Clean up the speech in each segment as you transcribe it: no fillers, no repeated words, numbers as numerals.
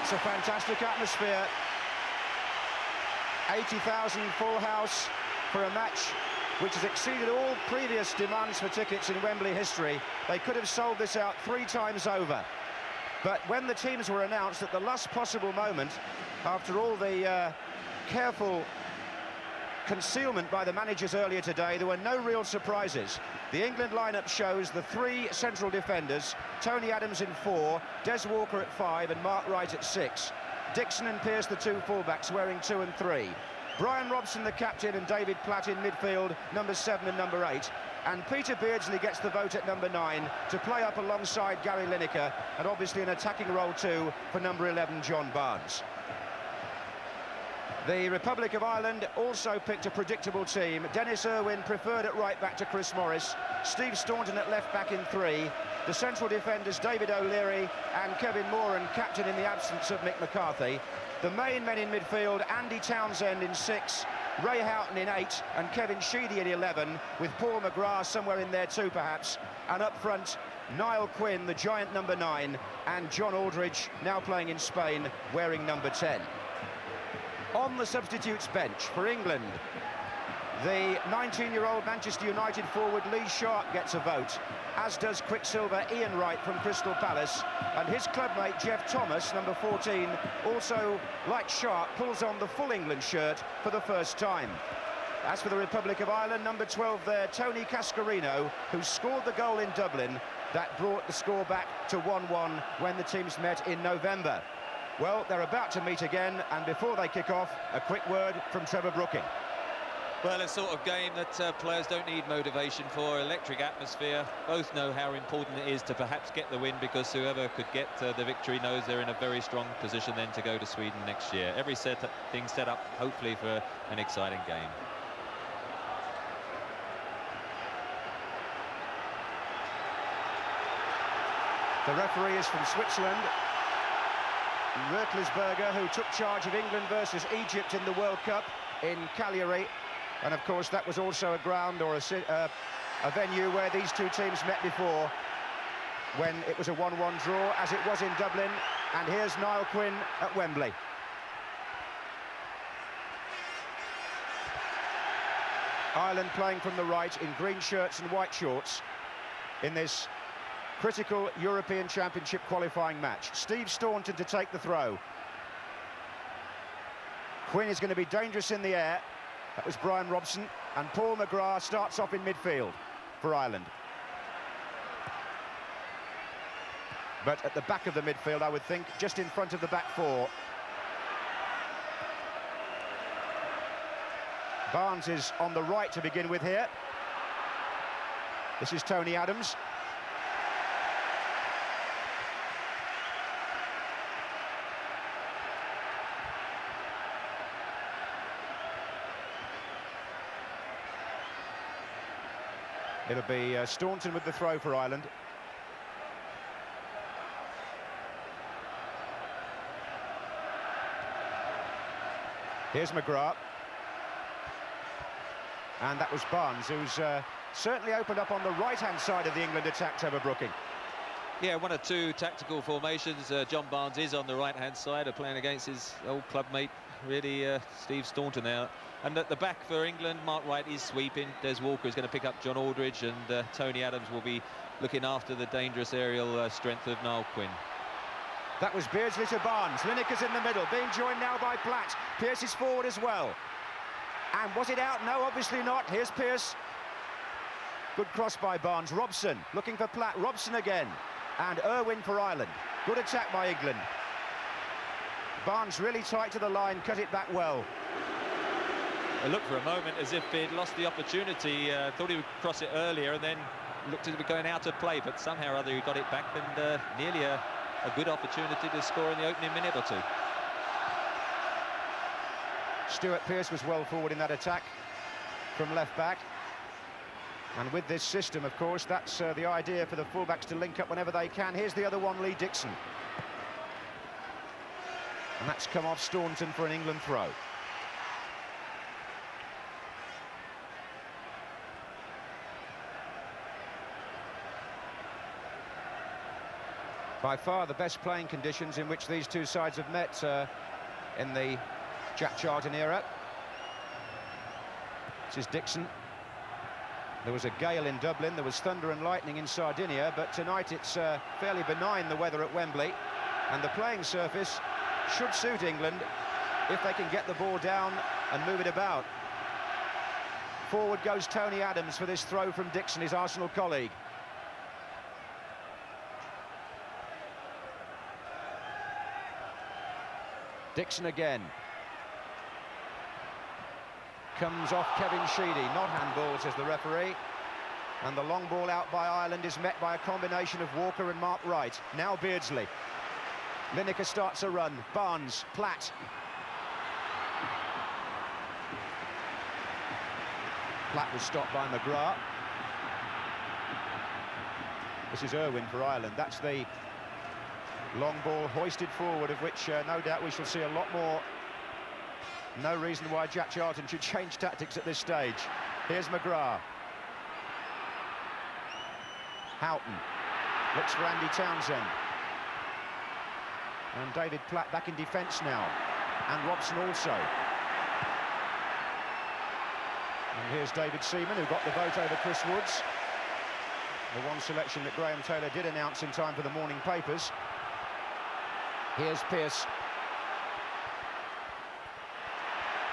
It's a fantastic atmosphere. 80,000 full house for a match which has exceeded all previous demands for tickets in Wembley history. They could have sold this out 3 times over. But when the teams were announced at the last possible moment, after all the careful concealment by the managers earlier today, there were no real surprises. The England lineup shows the 3 central defenders, Tony Adams in 4, Des Walker at 5 and Mark Wright at 6. Dixon and Pearce the 2 fullbacks wearing 2 and 3. Brian Robson the captain and David Platt in midfield, number 7 and number 8. And Peter Beardsley gets the vote at number 9 to play up alongside Gary Lineker, and obviously an attacking role too for number 11, John Barnes. The Republic of Ireland also picked a predictable team. Dennis Irwin preferred at right back to Chris Morris. Steve Staunton at left back in 3. The central defenders David O'Leary and Kevin Moran, captain in the absence of Mick McCarthy. The main men in midfield, Andy Townsend in 6, Ray Houghton in 8 and Kevin Sheedy in 11, with Paul McGrath somewhere in there too perhaps. And up front, Niall Quinn, the giant number 9, and John Aldridge, now playing in Spain, wearing number 10. On the substitutes bench for England, the 19-year-old Manchester United forward Lee Sharp gets a vote, as does Quicksilver Ian Wright from Crystal Palace, and his clubmate Jeff Thomas, number 14, also, like Sharp, pulls on the full England shirt for the first time. As for the Republic of Ireland, number 12 there, Tony Cascarino, who scored the goal in Dublin that brought the score back to 1-1 when the teams met in November. Well, they're about to meet again, and before they kick off, a quick word from Trevor Brooking. Well, a sort of game that players don't need motivation for. Electric atmosphere. Both know how important it is to perhaps get the win, because whoever could get the victory knows they're in a very strong position then to go to Sweden next year. Every thing set up, hopefully, for an exciting game. The referee is from Switzerland, Rötlisberger, who took charge of England versus Egypt in the World Cup in Cagliari. And of course that was also a ground or a venue where these two teams met before, when it was a 1-1 draw, as it was in Dublin. And here's Niall Quinn at Wembley. Ireland playing from the right in green shirts and white shorts in this critical European Championship qualifying match. Steve Staunton to take the throw. Quinn is going to be dangerous in the air. That was Brian Robson, and Paul McGrath starts off in midfield for Ireland. But at the back of the midfield, I would think, just in front of the back 4. Barnes is on the right to begin with here. This is Tony Adams. It'll be Staunton with the throw for Ireland. Here's McGrath. And that was Barnes, who's certainly opened up on the right-hand side of the England attack, Trevor Brooking. Yeah, 1 or 2 tactical formations. John Barnes is on the right-hand side, playing against his old clubmate, really, Steve Staunton now. And at the back for England, Mark Wright is sweeping. Des Walker is going to pick up John Aldridge, and Tony Adams will be looking after the dangerous aerial strength of Niall Quinn. That was Beardsley to Barnes. Lineker's in the middle, being joined now by Platt. Pearce is forward as well. And was it out? No, obviously not. Here's Pearce. Good cross by Barnes. Robson looking for Platt. Robson again. And Irwin for Ireland. Good attack by England. Barnes really tight to the line, cut it back well. It looked for a moment as if he'd lost the opportunity. Thought he would cross it earlier, and then looked as if it was going out of play, but somehow or other he got it back, and nearly a good opportunity to score in the opening minute or 2. Stuart Pearce was well forward in that attack from left back. And with this system, of course, that's the idea for the fullbacks to link up whenever they can. Here's the other one, Lee Dixon. And that's come off Staunton for an England throw. By far the best playing conditions in which these two sides have met in the Jack Charlton era. This is Dixon. There was a gale in Dublin, there was thunder and lightning in Sardinia, but tonight it's fairly benign, the weather at Wembley, and the playing surface should suit England if they can get the ball down and move it about. Forward goes Tony Adams for this throw from Dixon, his Arsenal colleague. Dixon again. Comes off Kevin Sheedy, not handball, says the referee. And the long ball out by Ireland is met by a combination of Walker and Mark Wright. Now Beardsley. Lineker starts a run. Barnes, Platt. Platt was stopped by McGrath. This is Irwin for Ireland. That's the long ball hoisted forward, of which no doubt we shall see a lot more. No reason why Jack Charlton should change tactics at this stage. Here's McGrath. Houghton looks for Andy Townsend. And David Platt back in defence now. And Robson also. And here's David Seaman, who got the vote over Chris Woods. The one selection that Graham Taylor did announce in time for the morning papers. Here's Pearce.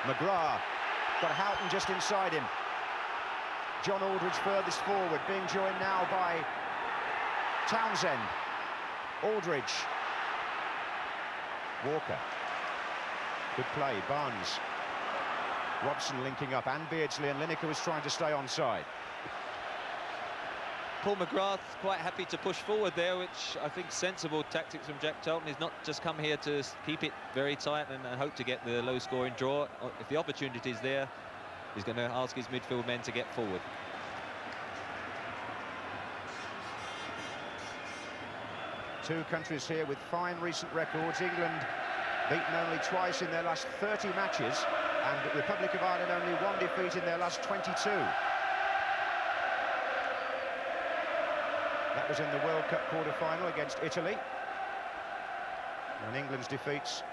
McGrath got Houghton just inside him. John Aldridge furthest forward, being joined now by Townsend. Aldridge. Walker. Good play, Barnes. Robson linking up, and Beardsley, and Lineker was trying to stay onside. Paul McGrath quite happy to push forward there, which I think sensible tactics from Jack Charlton. He's not just come here to keep it very tight and hope to get the low-scoring draw. If the opportunity is there, he's going to ask his midfield men to get forward. Two countries here with fine recent records. England beaten only twice in their last 30 matches, and the Republic of Ireland only one defeat in their last 22. That was in the World Cup quarter-final against Italy. And England's defeats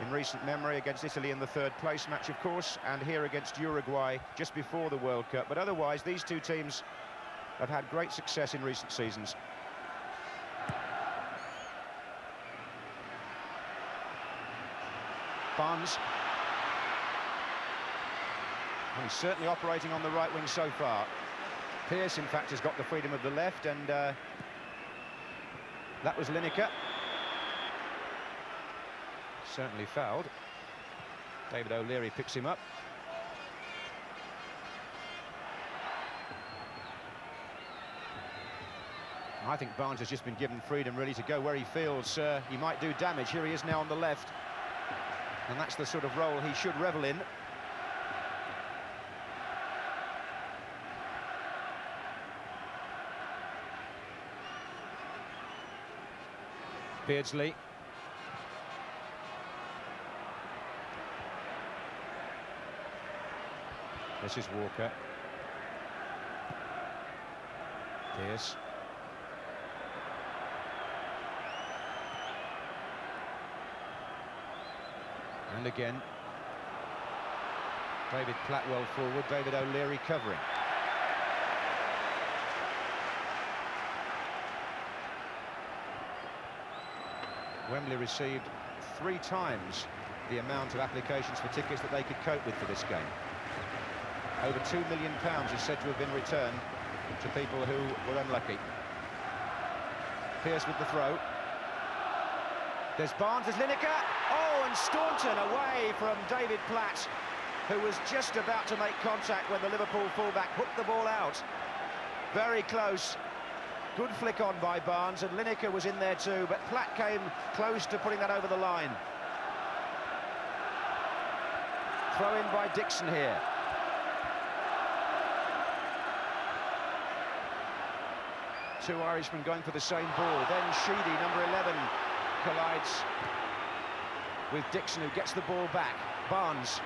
in recent memory against Italy in the third-place match, of course, and here against Uruguay just before the World Cup. But otherwise, these two teams have had great success in recent seasons. Barnes. And he's certainly operating on the right wing so far. Pearce, in fact, has got the freedom of the left, and that was Lineker. Certainly fouled. David O'Leary picks him up. I think Barnes has just been given freedom, really, to go where he feels he might do damage. Here he is now on the left, and that's the sort of role he should revel in. Beardsley. This is Walker. Pearce. And again. David Platt well forward, David O'Leary covering. Wembley received 3 times the amount of applications for tickets that they could cope with for this game. Over £2 million is said to have been returned to people who were unlucky. Pearce with the throw. There's Barnes, there's Lineker. Oh, and Staunton away from David Platt, who was just about to make contact when the Liverpool fullback hooked the ball out. Very close. Good flick on by Barnes, and Lineker was in there too, but Platt came close to putting that over the line. Throw in by Dixon here. Two Irishmen going for the same ball. Then Sheedy, number 11, collides with Dixon, who gets the ball back. Barnes.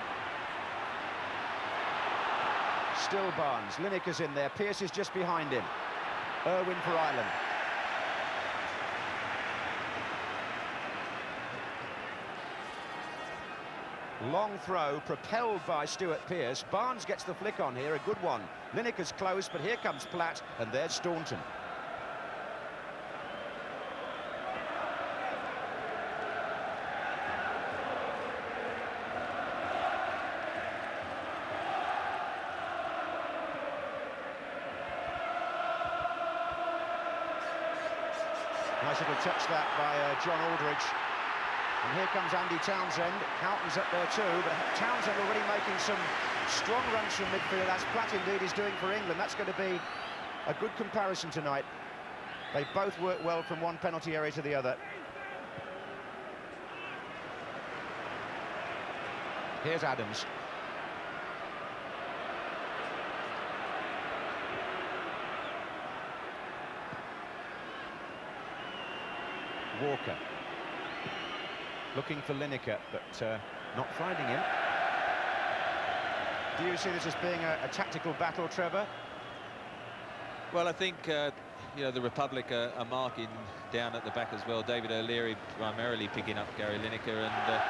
Still Barnes. Lineker's in there. Pearce is just behind him. Irwin for Ireland. Long throw, propelled by Stuart Pearce. Barnes gets the flick on here, a good one. Lineker's close, but here comes Platt, and there's Staunton. Nice little touch that by John Aldridge. And here comes Andy Townsend. Houghton's up there too, but Townsend already making some strong runs from midfield, as Platt indeed is doing for England. That's going to be a good comparison tonight. They both work well from one penalty area to the other. Here's Adams. Walker. Looking for Lineker, but not finding him. Do you see this as being a tactical battle, Trevor? Well, I think, you know, the Republic are marking down at the back as well. David O'Leary primarily picking up Gary Lineker, and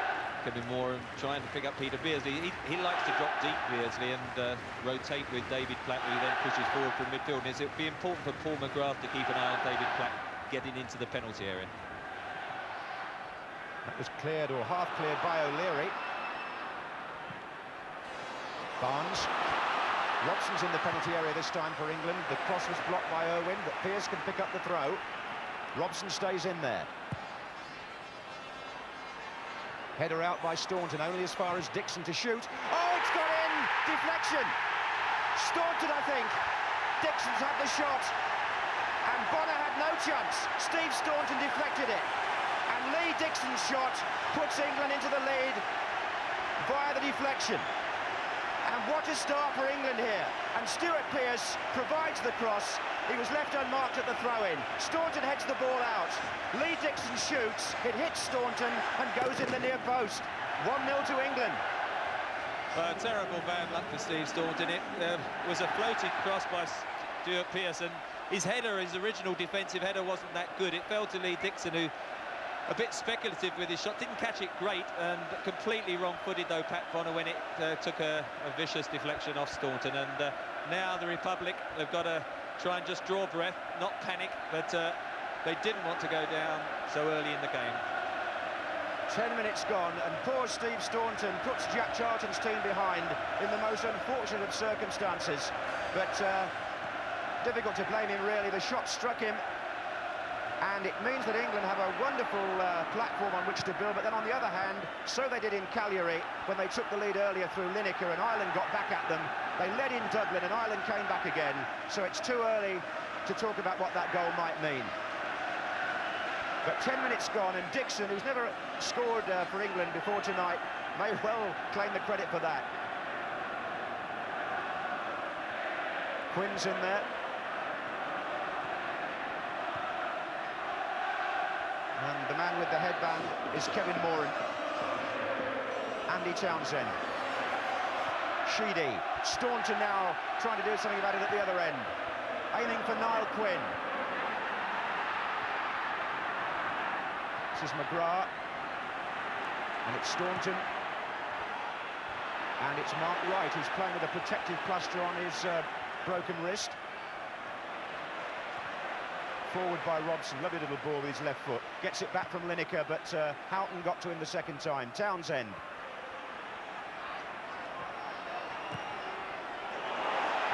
Kevin Moore trying to pick up Peter Beardsley. He likes to drop deep, Beardsley, and rotate with David Platt, who then pushes forward from midfield. And it'll be important for Paul McGrath to keep an eye on David Platt getting into the penalty area. That was cleared, or half cleared, by O'Leary. Barnes. Robson's in the penalty area this time for England. The cross was blocked by Irwin, but Pearce can pick up the throw. Robson stays in there. Header out by Staunton, only as far as Dixon to shoot. Oh, it's got in! Deflection! Staunton, I think. Dixon's had the shot. And Bonner had no chance. Steve Staunton deflected it. And Lee Dixon's shot puts England into the lead via the deflection. And what a start for England here. And Stuart Pearce provides the cross. He was left unmarked at the throw-in. Staunton heads the ball out. Lee Dixon shoots. It hits Staunton and goes in the near post. 1-0 to England. Terrible bad luck for Steve Staunton. It was a floating cross by Stuart Pearce, and his header, his original defensive header, wasn't that good. It fell to Lee Dixon, who a bit speculative with his shot, didn't catch it great, and completely wrong-footed though Pat Bonner when it took a vicious deflection off Staunton. And now the Republic, they've got to try and just draw breath, not panic, but they didn't want to go down so early in the game. 10 minutes gone, and poor Steve Staunton puts Jack Charlton's team behind in the most unfortunate of circumstances. But difficult to blame him, really. The shot struck him, and it means that England have a wonderful platform on which to build. But then on the other hand, so they did in Cagliari when they took the lead earlier through Lineker, and Ireland got back at them. They led in Dublin and Ireland came back again, so it's too early to talk about what that goal might mean. But 10 minutes gone, and Dixon, who's never scored for England before tonight, may well claim the credit for that. Quinn's in there. And the man with the headband is Kevin Moore. Andy Townsend. Sheedy. Staunton now trying to do something about it at the other end. Aiming for Niall Quinn. This is McGrath. And it's Staunton. And it's Mark Wright, who's playing with a protective plaster on his broken wrist. Forward by Robson, lovely little ball with his left foot. Gets it back from Lineker, but Houghton got to him the second time. Townsend.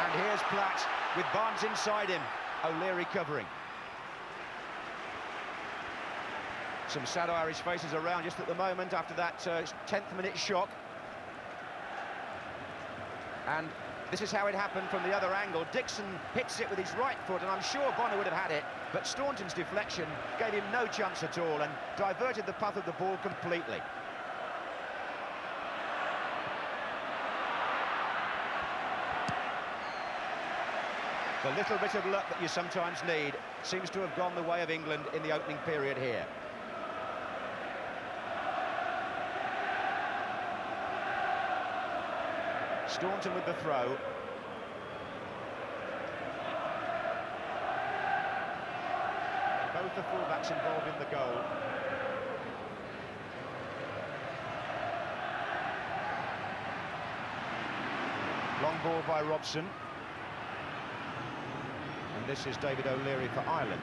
And here's Platt with Barnes inside him. O'Leary covering. Some sad Irish faces around just at the moment after that 10th minute shock. And this is how it happened from the other angle. Dixon hits it with his right foot, and I'm sure Bonner would have had it, but Staunton's deflection gave him no chance at all and diverted the path of the ball completely. The little bit of luck that you sometimes need seems to have gone the way of England in the opening period here. Staunton with the throw. Both the fullbacks involved in the goal. Long ball by Robson. And this is David O'Leary for Ireland.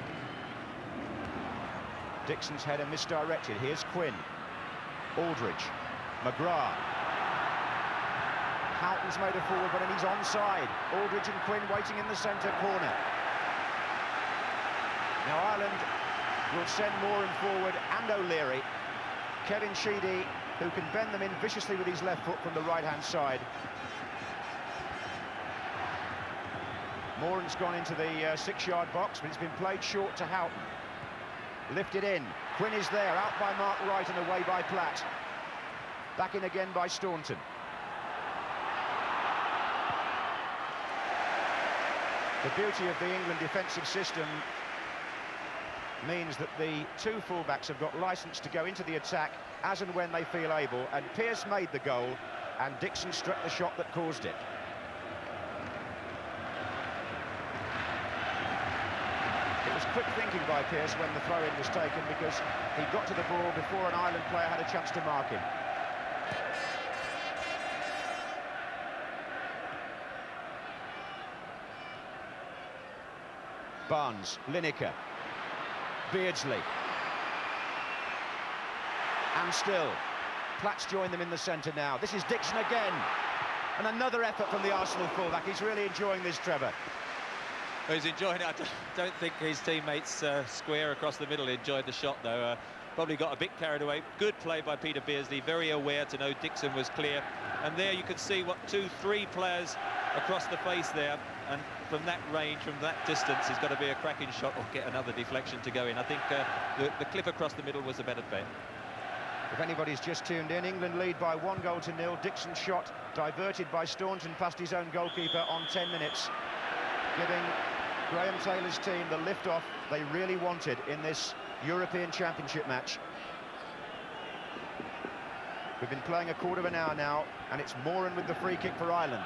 Dixon's header misdirected. Here's Quinn. Aldridge. McGrath. Houghton's made a forward, but he's onside. Aldridge and Quinn waiting in the centre corner. Now Ireland will send Moran forward and O'Leary. Kevin Sheedy, who can bend them in viciously with his left foot from the right-hand side. Moran's gone into the 6-yard box, but it's been played short to Houghton. Lifted in. Quinn is there, out by Mark Wright and away by Platt. Back in again by Staunton. The beauty of the England defensive system means that the two fullbacks have got licence to go into the attack as and when they feel able, and Pearce made the goal and Dixon struck the shot that caused it. It was quick thinking by Pearce when the throw-in was taken, because he got to the ball before an Ireland player had a chance to mark him. Barnes, Lineker, Beardsley, and still Platt's joined them in the centre now. This is Dixon again, and another effort from the Arsenal fullback. He's really enjoying this, Trevor. Well, he's enjoying it. I don't think his teammates square across the middle enjoyed the shot, though. Probably got a bit carried away. Good play by Peter Beardsley, very aware to know Dixon was clear. And there you can see what 2-3 players across the face there, and from that range, from that distance, it's got to be a cracking shot or get another deflection to go in. I think the clip across the middle was a better bet. If anybody's just tuned in, England lead by 1-0. Dixon's shot diverted by Staunton past his own goalkeeper on 10 minutes, giving Graham Taylor's team the lift-off they really wanted in this European Championship match. We've been playing a quarter of an hour now, and it's Moran with the free kick for Ireland.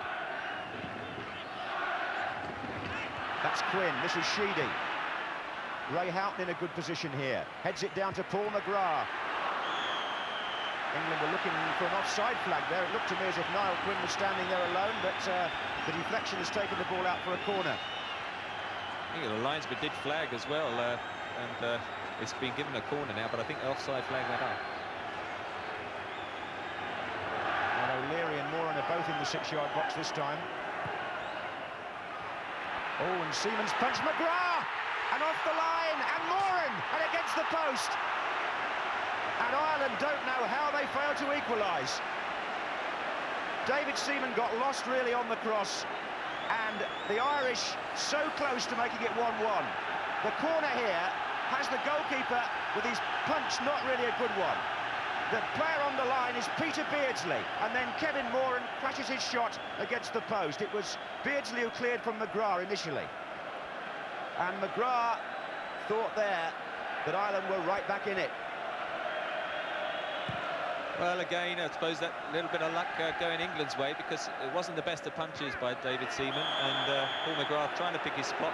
That's Quinn, this is Sheedy. Ray Houghton in a good position here. Heads it down to Paul McGrath. England were looking for an offside flag there. It looked to me as if Niall Quinn was standing there alone, but the deflection has taken the ball out for a corner. I think the linesman did flag as well, and it's been given a corner now, but I think the offside flag went up. And O'Leary and Moran are both in the 6-yard box this time. Oh, and Seaman's punched McGrath, and off the line, and Moran, and against the post. And Ireland don't know how they failed to equalise. David Seaman got lost really on the cross, and the Irish so close to making it 1-1. The corner here has the goalkeeper with his punch not really a good one. The player on the line is Peter Beardsley, and then Kevin Moran crashes his shot against the post. It was Beardsley who cleared from McGrath initially. And McGrath thought there that Ireland were right back in it. Well, again, I suppose that little bit of luck going England's way, because it wasn't the best of punches by David Seaman, and Paul McGrath trying to pick his spot.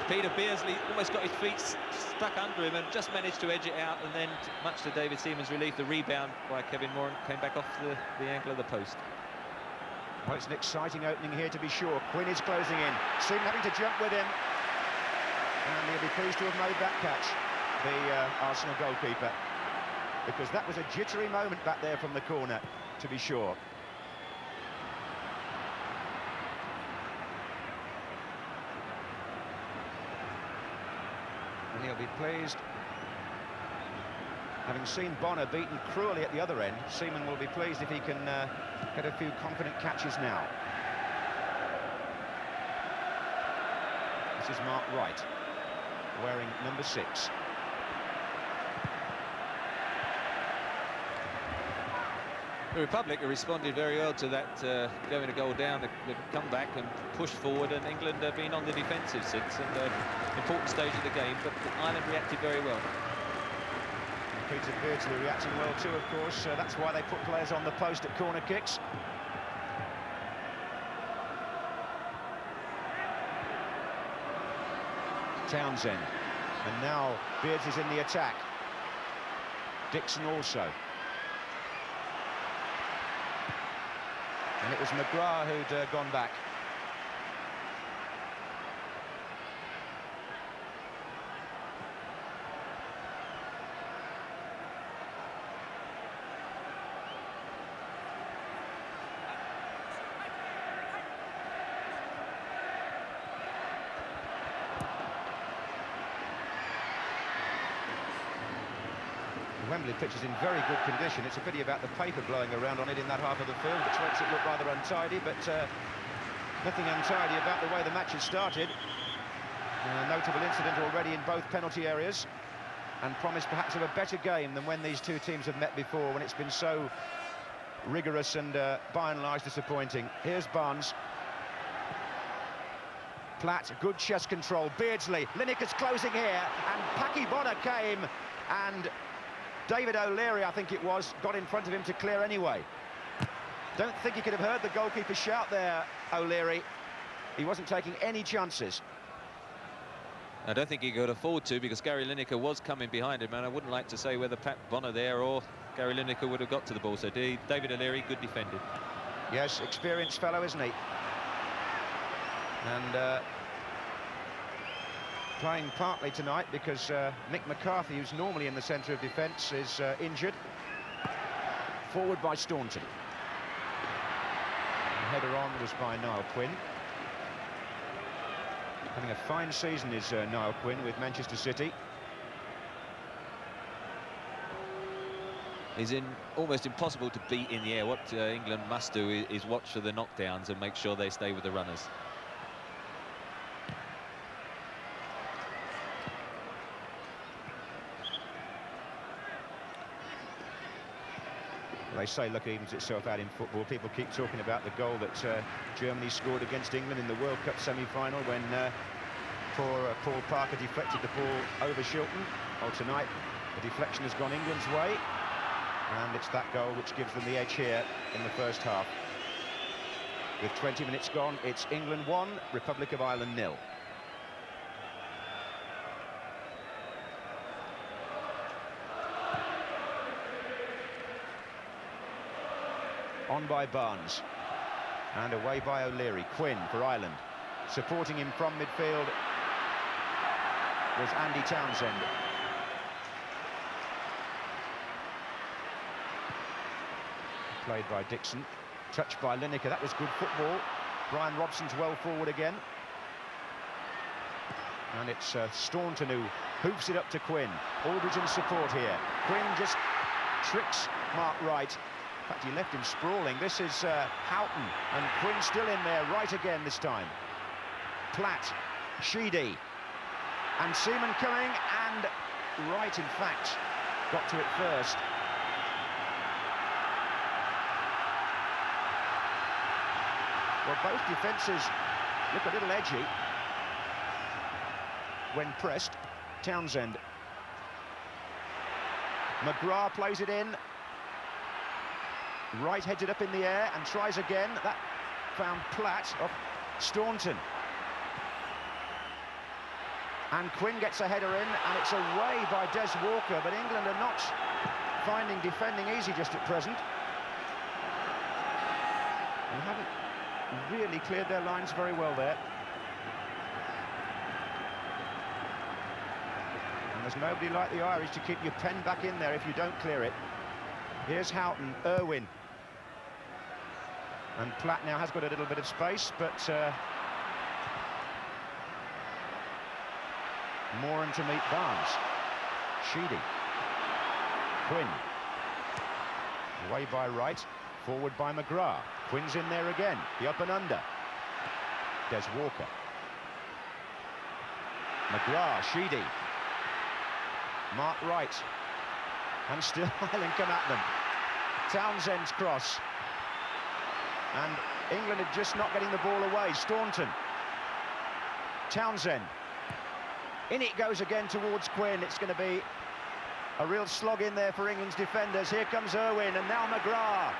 Peter Beardsley almost got his feet stuck under him and just managed to edge it out, and then, much to David Seaman's relief, the rebound by Kevin Moran came back off the angle of the post. Well, it's an exciting opening here, to be sure. Quinn is closing in. Seaman having to jump with him. And he'll be pleased to have made that catch, the Arsenal goalkeeper, because that was a jittery moment back there from the corner, to be sure. And he'll be pleased. Having seen Bonner beaten cruelly at the other end, Seaman will be pleased if he can get a few confident catches now. This is Mark Wright, wearing number 6. The Republic responded very well to that, going a goal down, the comeback and pushed forward, and England have been on the defensive since, and important stage of the game, but Ireland reacted very well. And Peter Beardsley reacting well too, of course. That's why they put players on the post at corner kicks. Townsend, and now Beardsley's in the attack. Dixon also. And it was McGrath who'd gone back. Wembley pitch is in very good condition. It's a pity about the paper blowing around on it in that half of the field, which makes it look rather untidy, but nothing untidy about the way the match has started. A notable incident already in both penalty areas, and promise perhaps of a better game than when these two teams have met before, when it's been so rigorous and by and large disappointing. Here's Barnes. Platt, good chest control. Beardsley, Lineker's closing here, and Paki Bonner came, and David O'Leary, I think it was, got in front of him to clear anyway. Don't think he could have heard the goalkeeper shout there, O'Leary. He wasn't taking any chances. I don't think he could afford to, because Gary Lineker was coming behind him, and I wouldn't like to say whether Pat Bonner there or Gary Lineker would have got to the ball. So David O'Leary, good defended. Yes, experienced fellow, isn't he? And playing partly tonight because Mick McCarthy, who's normally in the centre of defence, is injured. Forward by Staunton. The header on was by Niall Quinn. Having a fine season is Niall Quinn with Manchester City. He's almost impossible to beat in the air. What England must do is watch for the knockdowns and make sure they stay with the runners. They say luck evens itself out in football. People keep talking about the goal that Germany scored against England in the World Cup semi-final when poor Paul Parker deflected the ball over Shilton. Well, tonight the deflection has gone England's way, and it's that goal which gives them the edge here in the first half. With 20 minutes gone, it's England 1, Republic of Ireland 0. On by Barnes, and away by O'Leary. Quinn for Ireland. Supporting him from midfield was Andy Townsend. Played by Dixon. Touched by Lineker. That was good football. Brian Robson's well forward again. And it's Staunton who hoofs it up to Quinn. Aldridge in support here. Quinn just tricks Mark Wright. In fact, he left him sprawling. This is Houghton, and Quinn still in there, right again this time. Platt, Sheedy, and Seaman coming, and Wright, in fact, got to it first. Well, both defences look a little edgy when pressed. Townsend. McGrath plays it in. Wright heads it up in the air and tries again. That found Platt off Staunton. And Quinn gets a header in, and it's away by Des Walker, but England are not finding defending easy just at present. And haven't really cleared their lines very well there. And there's nobody like the Irish to keep your pen back in there if you don't clear it. Here's Houghton, Irwin. And Platt now has got a little bit of space, but Moran to meet Barnes. Sheedy. Quinn. Away by Wright, forward by McGrath. Quinn's in there again, the up and under. Des Walker. McGrath, Sheedy. Mark Wright. And still Ireland come at them. Townsend's cross. And England are just not getting the ball away. Staunton. Townsend. In it goes again towards Quinn. It's going to be a real slog in there for England's defenders. Here comes Irwin, and now McGrath.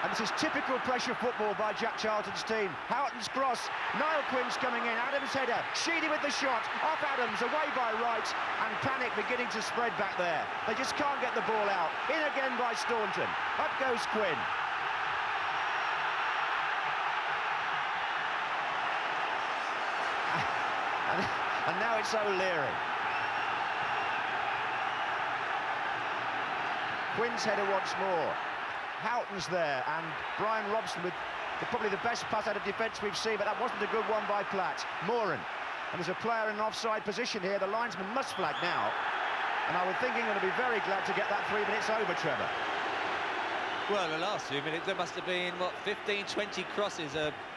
And this is typical pressure football by Jack Charlton's team. Houghton's cross, Niall Quinn's coming in, Adams' header, Sheedy with the shot, off Adams, away by Wright, and panic beginning to spread back there. They just can't get the ball out. In again by Staunton. Up goes Quinn. And now it's O'Leary. Quinn's header once more. Houghton's there, and Brian Robson with probably the best pass out of defence we've seen, but that wasn't a good one by Platt. Moran, and there's a player in an offside position here. The linesman must flag now, and I would think England will be very glad to get that 3 minutes over, Trevor. Well, the last few minutes, there must have been, what, 15, 20 crosses.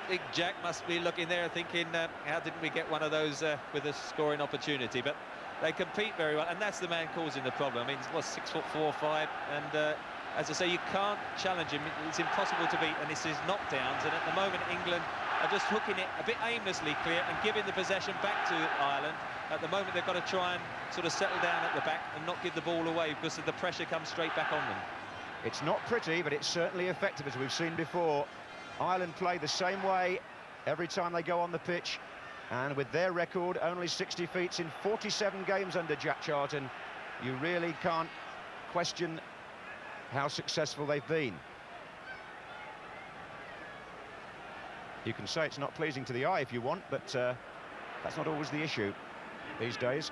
Big Jack must be looking there thinking, how didn't we get one of those with a scoring opportunity? But they compete very well, and that's the man causing the problem. I mean, he's, what, 6'4" or 5", and as I say, you can't challenge him. It's impossible to beat, and this is knockdowns. And at the moment, England are just hooking it a bit aimlessly clear and giving the possession back to Ireland. At the moment, they've got to try and sort of settle down at the back and not give the ball away, because the pressure comes straight back on them. It's not pretty, but it's certainly effective, as we've seen before. Ireland play the same way every time they go on the pitch, and with their record, only 60 defeats in 47 games under Jack Charlton, you really can't question how successful they've been. You can say it's not pleasing to the eye if you want, but that's not always the issue these days.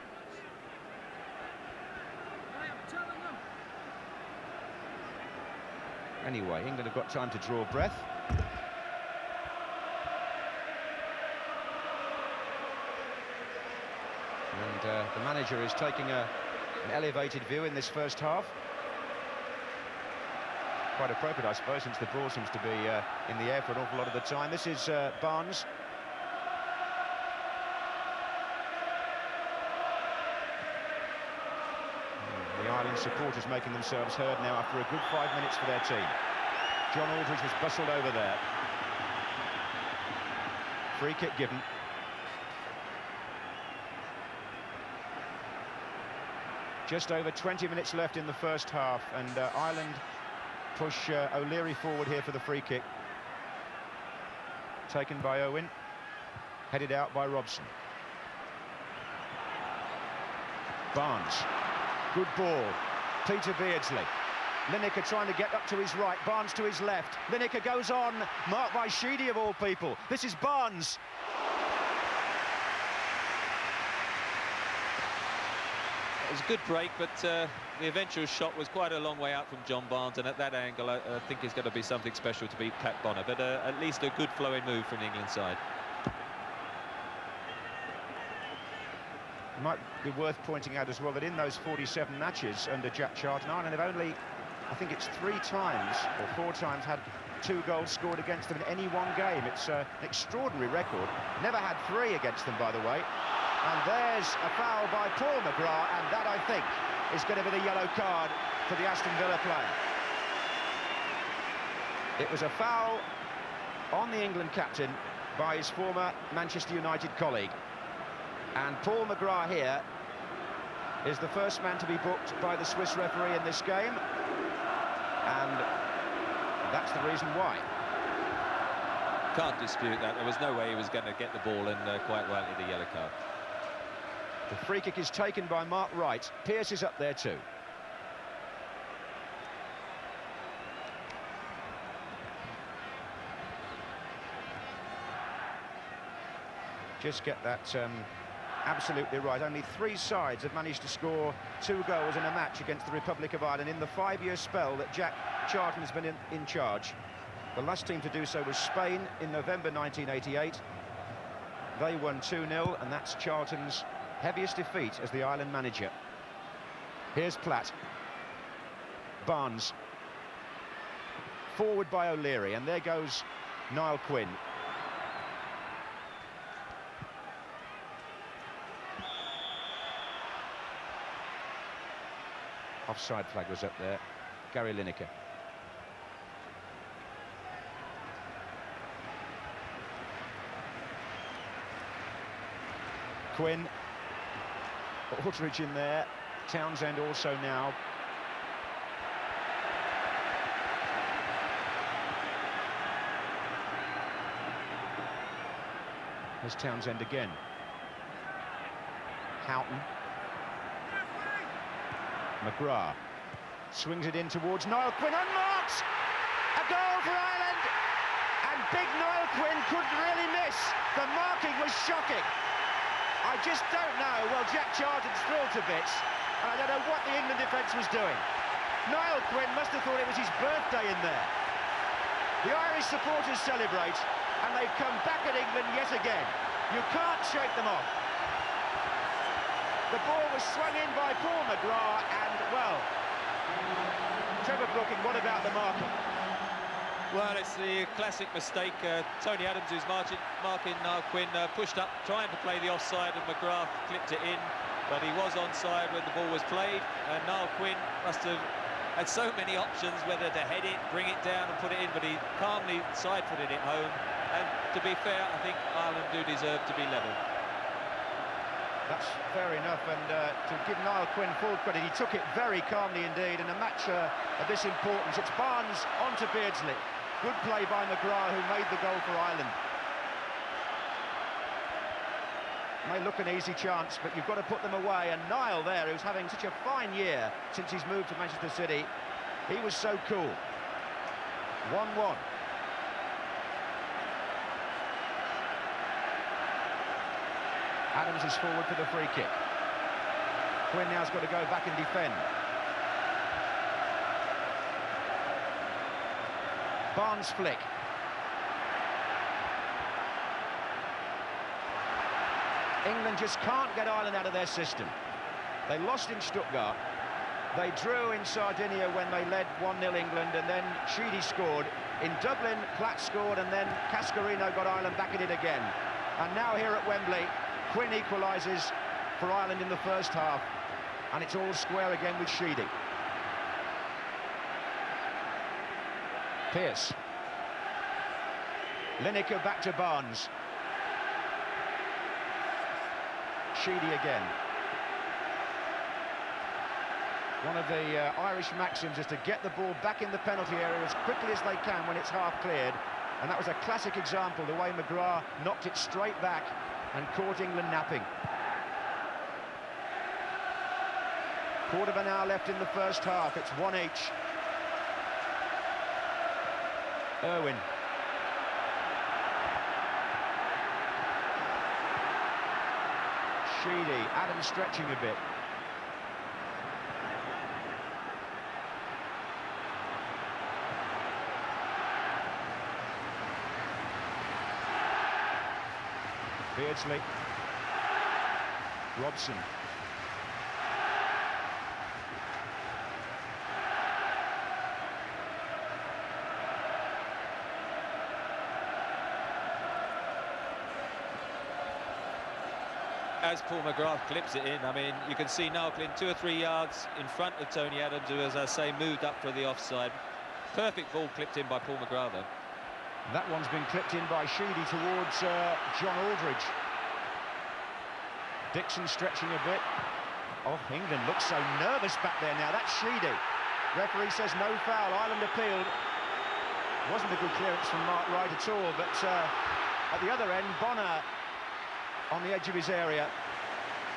Anyway, England have got time to draw breath. And the manager is taking an elevated view in this first half. Quite appropriate, I suppose, since the ball seems to be in the air for an awful lot of the time. This is Barnes. The Ireland supporters making themselves heard now after a good 5 minutes for their team. John Aldridge was bustled over there. Free kick given. Just over 20 minutes left in the first half, and Ireland push O'Leary forward here for the free kick. Taken by Owen, headed out by Robson. Barnes, good ball. Peter Beardsley. Lineker trying to get up to his right, Barnes to his left. Lineker goes on, marked by Sheedy of all people. This is Barnes. It was a good break, but the eventual shot was quite a long way out from John Barnes, and at that angle I think it's going to be something special to beat Pat Bonner, but at least a good flowing move from the England side. It might be worth pointing out as well that in those 47 matches under Jack Charlton, Ireland have only, I think it's 3 times or 4 times had 2 goals scored against them in any one game. It's an extraordinary record. Never had 3 against them, by the way. And there's a foul by Paul McGrath, and that, I think, is going to be the yellow card for the Aston Villa player. It was a foul on the England captain by his former Manchester United colleague. And Paul McGrath here is the first man to be booked by the Swiss referee in this game. And that's the reason why. Can't dispute that. There was no way he was going to get the ball, and quite rightly the yellow card. The free kick is taken by Mark Wright. Pearce is up there too. Just get that absolutely right. Only 3 sides have managed to score 2 goals in a match against the Republic of Ireland in the 5-year spell that Jack Charlton has been in charge. The last team to do so was Spain in November 1988. They won 2-0, and that's Charlton's heaviest defeat as the Ireland manager. Here's Platt. Barnes. Forward by O'Leary, and there goes Niall Quinn. Offside flag was up there. Gary Lineker. Quinn. Aldridge in there. Townsend also now. There's Townsend again. Houghton. McGrath swings it in towards Niall Quinn, unmarked! A goal for Ireland! And big Niall Quinn couldn't really miss. The marking was shocking. I just don't know. Well, Jack Charlton's thrilled to bits, and I don't know what the England defence was doing. Niall Quinn must have thought it was his birthday in there. The Irish supporters celebrate, and they've come back at England yet again. You can't shake them off. The ball was swung in by Paul McGrath, and, well, Trevor Brooking, what about the marking? Well, it's the classic mistake. Tony Adams, who's marking Niall Quinn, pushed up, trying to play the offside, and McGrath clipped it in. But he was onside when the ball was played, and Niall Quinn must have had so many options, whether to head it, bring it down and put it in, but he calmly side-footed it home. And to be fair, I think Ireland do deserve to be level. That's fair enough, and to give Niall Quinn full credit, he took it very calmly indeed. In a match of this importance, it's Barnes on to Beardsley. Good play by McGrath, who made the goal for Ireland. May look an easy chance, but you've got to put them away. And Niall there, who's having such a fine year since he's moved to Manchester City, he was so cool. 1-1. Adams is forward for the free kick. Quinn now's got to go back and defend. Barnes flick. England just can't get Ireland out of their system. They lost in Stuttgart. They drew in Sardinia when they led 1-0 England, and then Sheedy scored. In Dublin, Platt scored, and then Cascarino got Ireland back in it again. And now here at Wembley, Quinn equalises for Ireland in the first half, and it's all square again with Sheedy. Pearce. Lineker back to Barnes. Sheedy again. One of the Irish maxims is to get the ball back in the penalty area as quickly as they can when it's half cleared, and that was a classic example, the way McGrath knocked it straight back and caught England napping. Quarter of an hour left in the first half. It's 1 each. Irwin. Sheedy. Adams stretching a bit. Beardsley. Robson. As Paul McGrath clips it in, I mean, you can see Niall Quinn 2 or 3 yards in front of Tony Adams, who, as I say, moved up for the offside. Perfect ball clipped in by Paul McGrath, though. That one's been clipped in by Sheedy towards John Aldridge. Dixon stretching a bit. Oh, England looks so nervous back there now. That's Sheedy. Referee says no foul. Ireland appealed. Wasn't a good clearance from Mark Wright at all, but at the other end, Bonner on the edge of his area.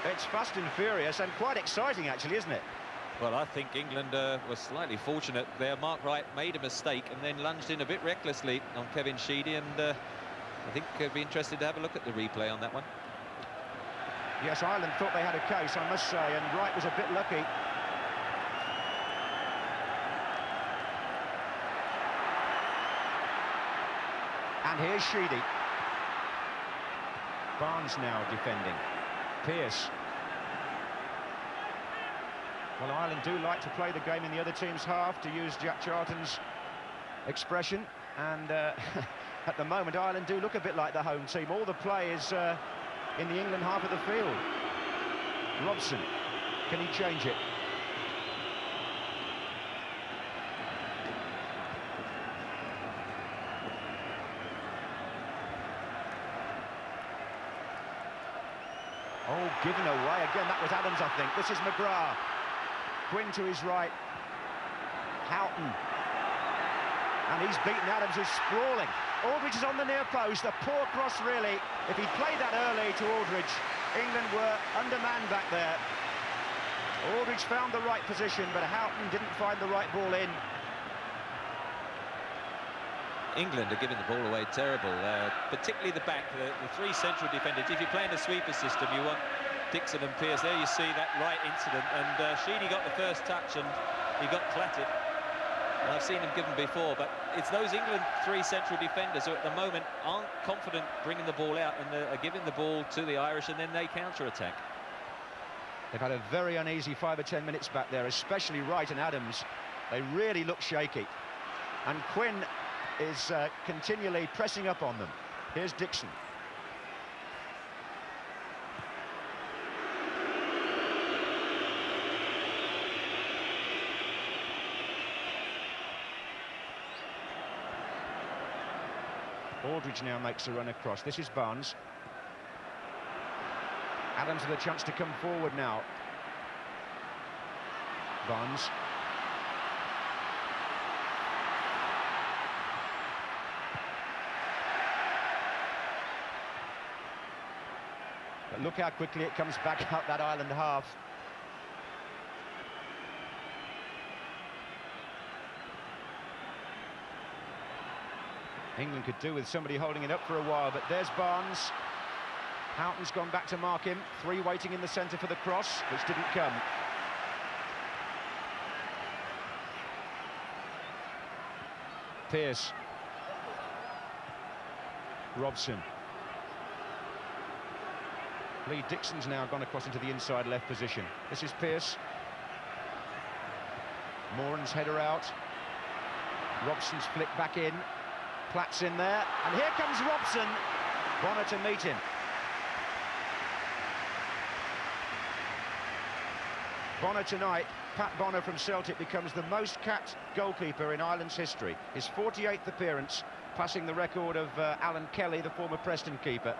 It's fast and furious and quite exciting, actually, isn't it? Well, I think England was slightly fortunate there. Mark Wright made a mistake and then lunged in a bit recklessly on Kevin Sheedy, and I think I'd be interested to have a look at the replay on that one. Yes, Ireland thought they had a case, I must say, and Wright was a bit lucky. And here's Sheedy. Barnes now defending. Pearce. Well, Ireland do like to play the game in the other team's half, to use Jack Charlton's expression, and at the moment Ireland do look a bit like the home team. All the play is in the England half of the field. Robson, can he change it? Oh, given away again. That was Adams, I think. This is McGrath. Quinn to his right. Houghton. And he's beaten Adams, who's sprawling. Aldridge is on the near post. A poor cross, really. If he'd played that early to Aldridge, England were undermanned back there. Aldridge found the right position, but Houghton didn't find the right ball in. England are giving the ball away terrible, particularly the back, the three central defenders. If you're playing a sweeper system, you want Dixon and Pearce. There you see that right incident, and Sheedy got the first touch and he got clattered. And I've seen him given before, but it's those England three central defenders who at the moment aren't confident bringing the ball out and are giving the ball to the Irish, and then they counter-attack. They've had a very uneasy 5 or 10 minutes back there, especially Wright and Adams. They really look shaky. And Quinn is continually pressing up on them. Here's Dixon. Aldridge now makes a run across. This is Barnes. Adams with a chance to come forward now. Barnes. But look how quickly it comes back out that Ireland half. England could do with somebody holding it up for a while, but there's Barnes. Houghton's gone back to mark him. Three waiting in the centre for the cross, which didn't come. Pearce. Robson. Lee Dixon's now gone across into the inside left position. This is Pearce. Moran's header out. Robson's flick back in. Platt's in there, and here comes Robson. Bonner to meet him. Bonner tonight, Pat Bonner from Celtic, becomes the most capped goalkeeper in Ireland's history. His 48th appearance, passing the record of Alan Kelly, the former Preston keeper.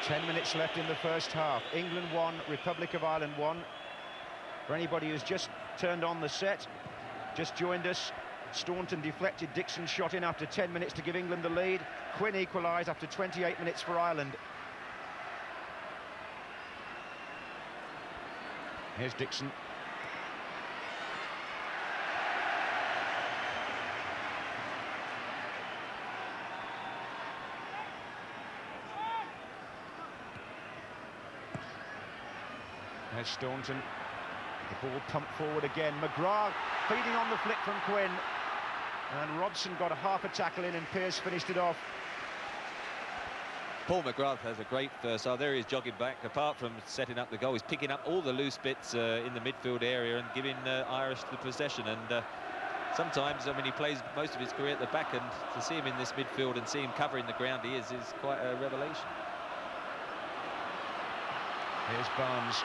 Ten minutes left in the first half. England 1, Republic of Ireland 1. For anybody who's just turned on the set, just joined us, Staunton deflected Dixon's shot in after 10 minutes to give England the lead. Quinn equalised after 28 minutes for Ireland. Here's Dixon. There's Staunton. The ball pumped forward again. McGrath feeding on the flick from Quinn. And Robson got a half a tackle in, and Pearce finished it off. Paul McGrath has a great first half. There he is jogging back. Apart from setting up the goal, he's picking up all the loose bits in the midfield area and giving Irish the possession. And sometimes, I mean, he plays most of his career at the back, and to see him in this midfield and see him covering the ground he is quite a revelation. Here's Barnes.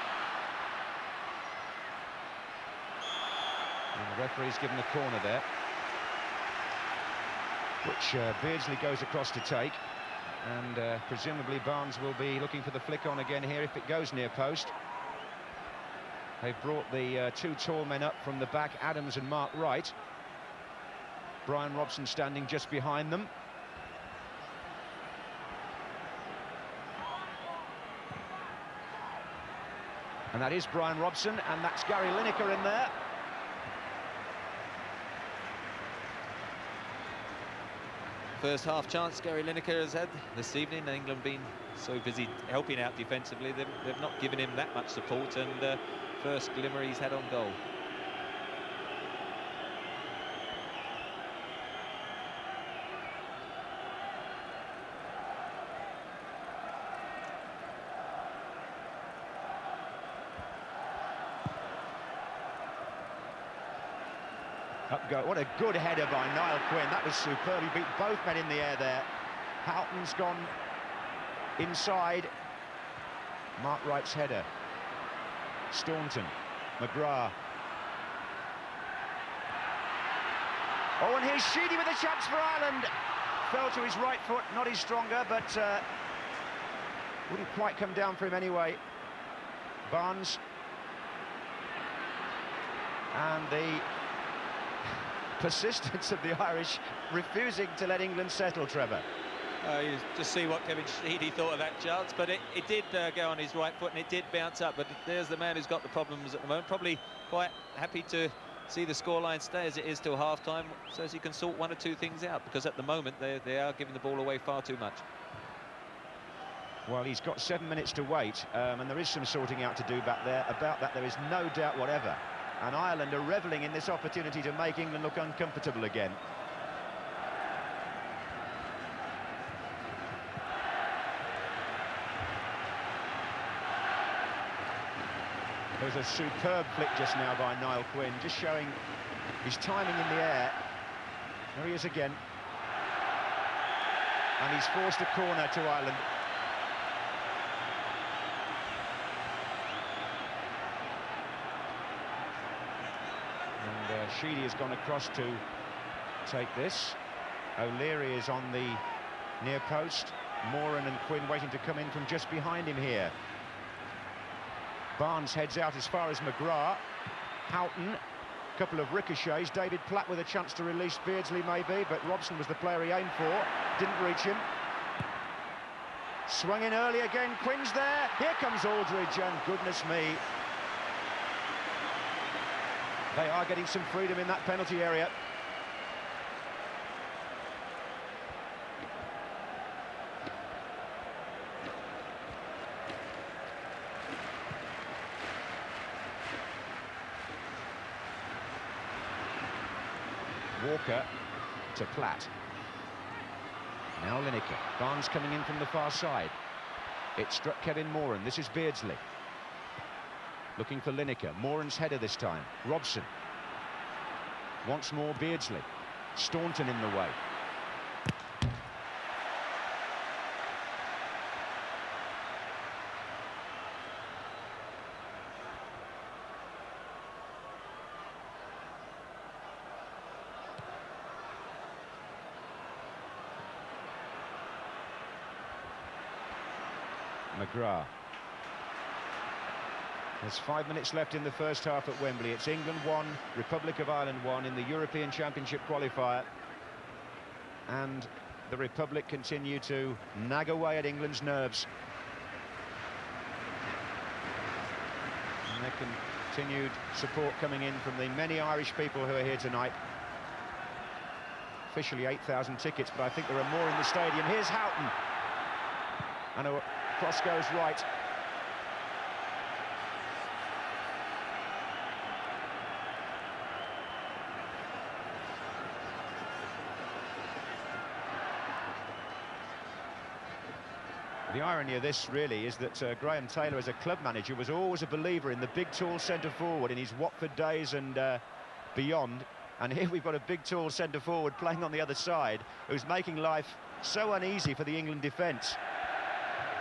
And the referee's given a corner there, which Beardsley goes across to take, and presumably Barnes will be looking for the flick on again here if it goes near post. They've brought the two tall men up from the back, Adams and Mark Wright. Brian Robson standing just behind them. And that is Brian Robson, and that's Gary Lineker in there. First half chance Gary Lineker has had this evening. England been so busy helping out defensively, they've not given him that much support, and first glimmer he's had on goal. Up go. What a good header by Niall Quinn. That was superb. He beat both men in the air there. Houghton's gone inside. Mark Wright's header. Staunton. McGrath. Oh, and here's Sheedy with a chance for Ireland. Fell to his right foot, not his stronger, but wouldn't quite come down for him anyway. Barnes. And the persistence of the Irish refusing to let England settle, Trevor. You just see what Kevin Sheedy thought of that chance, but it did go on his right foot and it did bounce up. But there's the man who's got the problems at the moment. Probably quite happy to see the scoreline stay as it is till half-time, so as he can sort one or two things out, because at the moment they are giving the ball away far too much. Well, he's got 7 minutes to wait, and there is some sorting out to do back there. About that, there is no doubt whatever. And Ireland are revelling in this opportunity to make England look uncomfortable again. There's a superb flick just now by Niall Quinn, just showing his timing in the air. There he is again. And he's forced a corner to Ireland. And Sheedy has gone across to take this. O'Leary is on the near post. Moran and Quinn waiting to come in from just behind him here. Barnes heads out as far as McGrath. Houghton, a couple of ricochets. David Platt with a chance to release Beardsley maybe, but Robson was the player he aimed for. Didn't reach him. Swung in early again. Quinn's there. Here comes Aldridge, and goodness me, they are getting some freedom in that penalty area. Walker to Platt. Now Lineker. Barnes coming in from the far side. It struck Kevin Moran. This is Beardsley. Looking for Lineker. Moran's header this time. Robson. Once more Beardsley. Staunton in the way. McGrath. There's 5 minutes left in the first half at Wembley. It's England 1, Republic of Ireland 1 in the European Championship qualifier. And the Republic continue to nag away at England's nerves. And there continued support coming in from the many Irish people who are here tonight. Officially 8,000 tickets, but I think there are more in the stadium. Here's Houghton. And a cross goes right. The irony of this really is that Graham Taylor, as a club manager, was always a believer in the big tall centre forward in his Watford days and beyond. And here we've got a big tall centre forward playing on the other side, who's making life so uneasy for the England defence.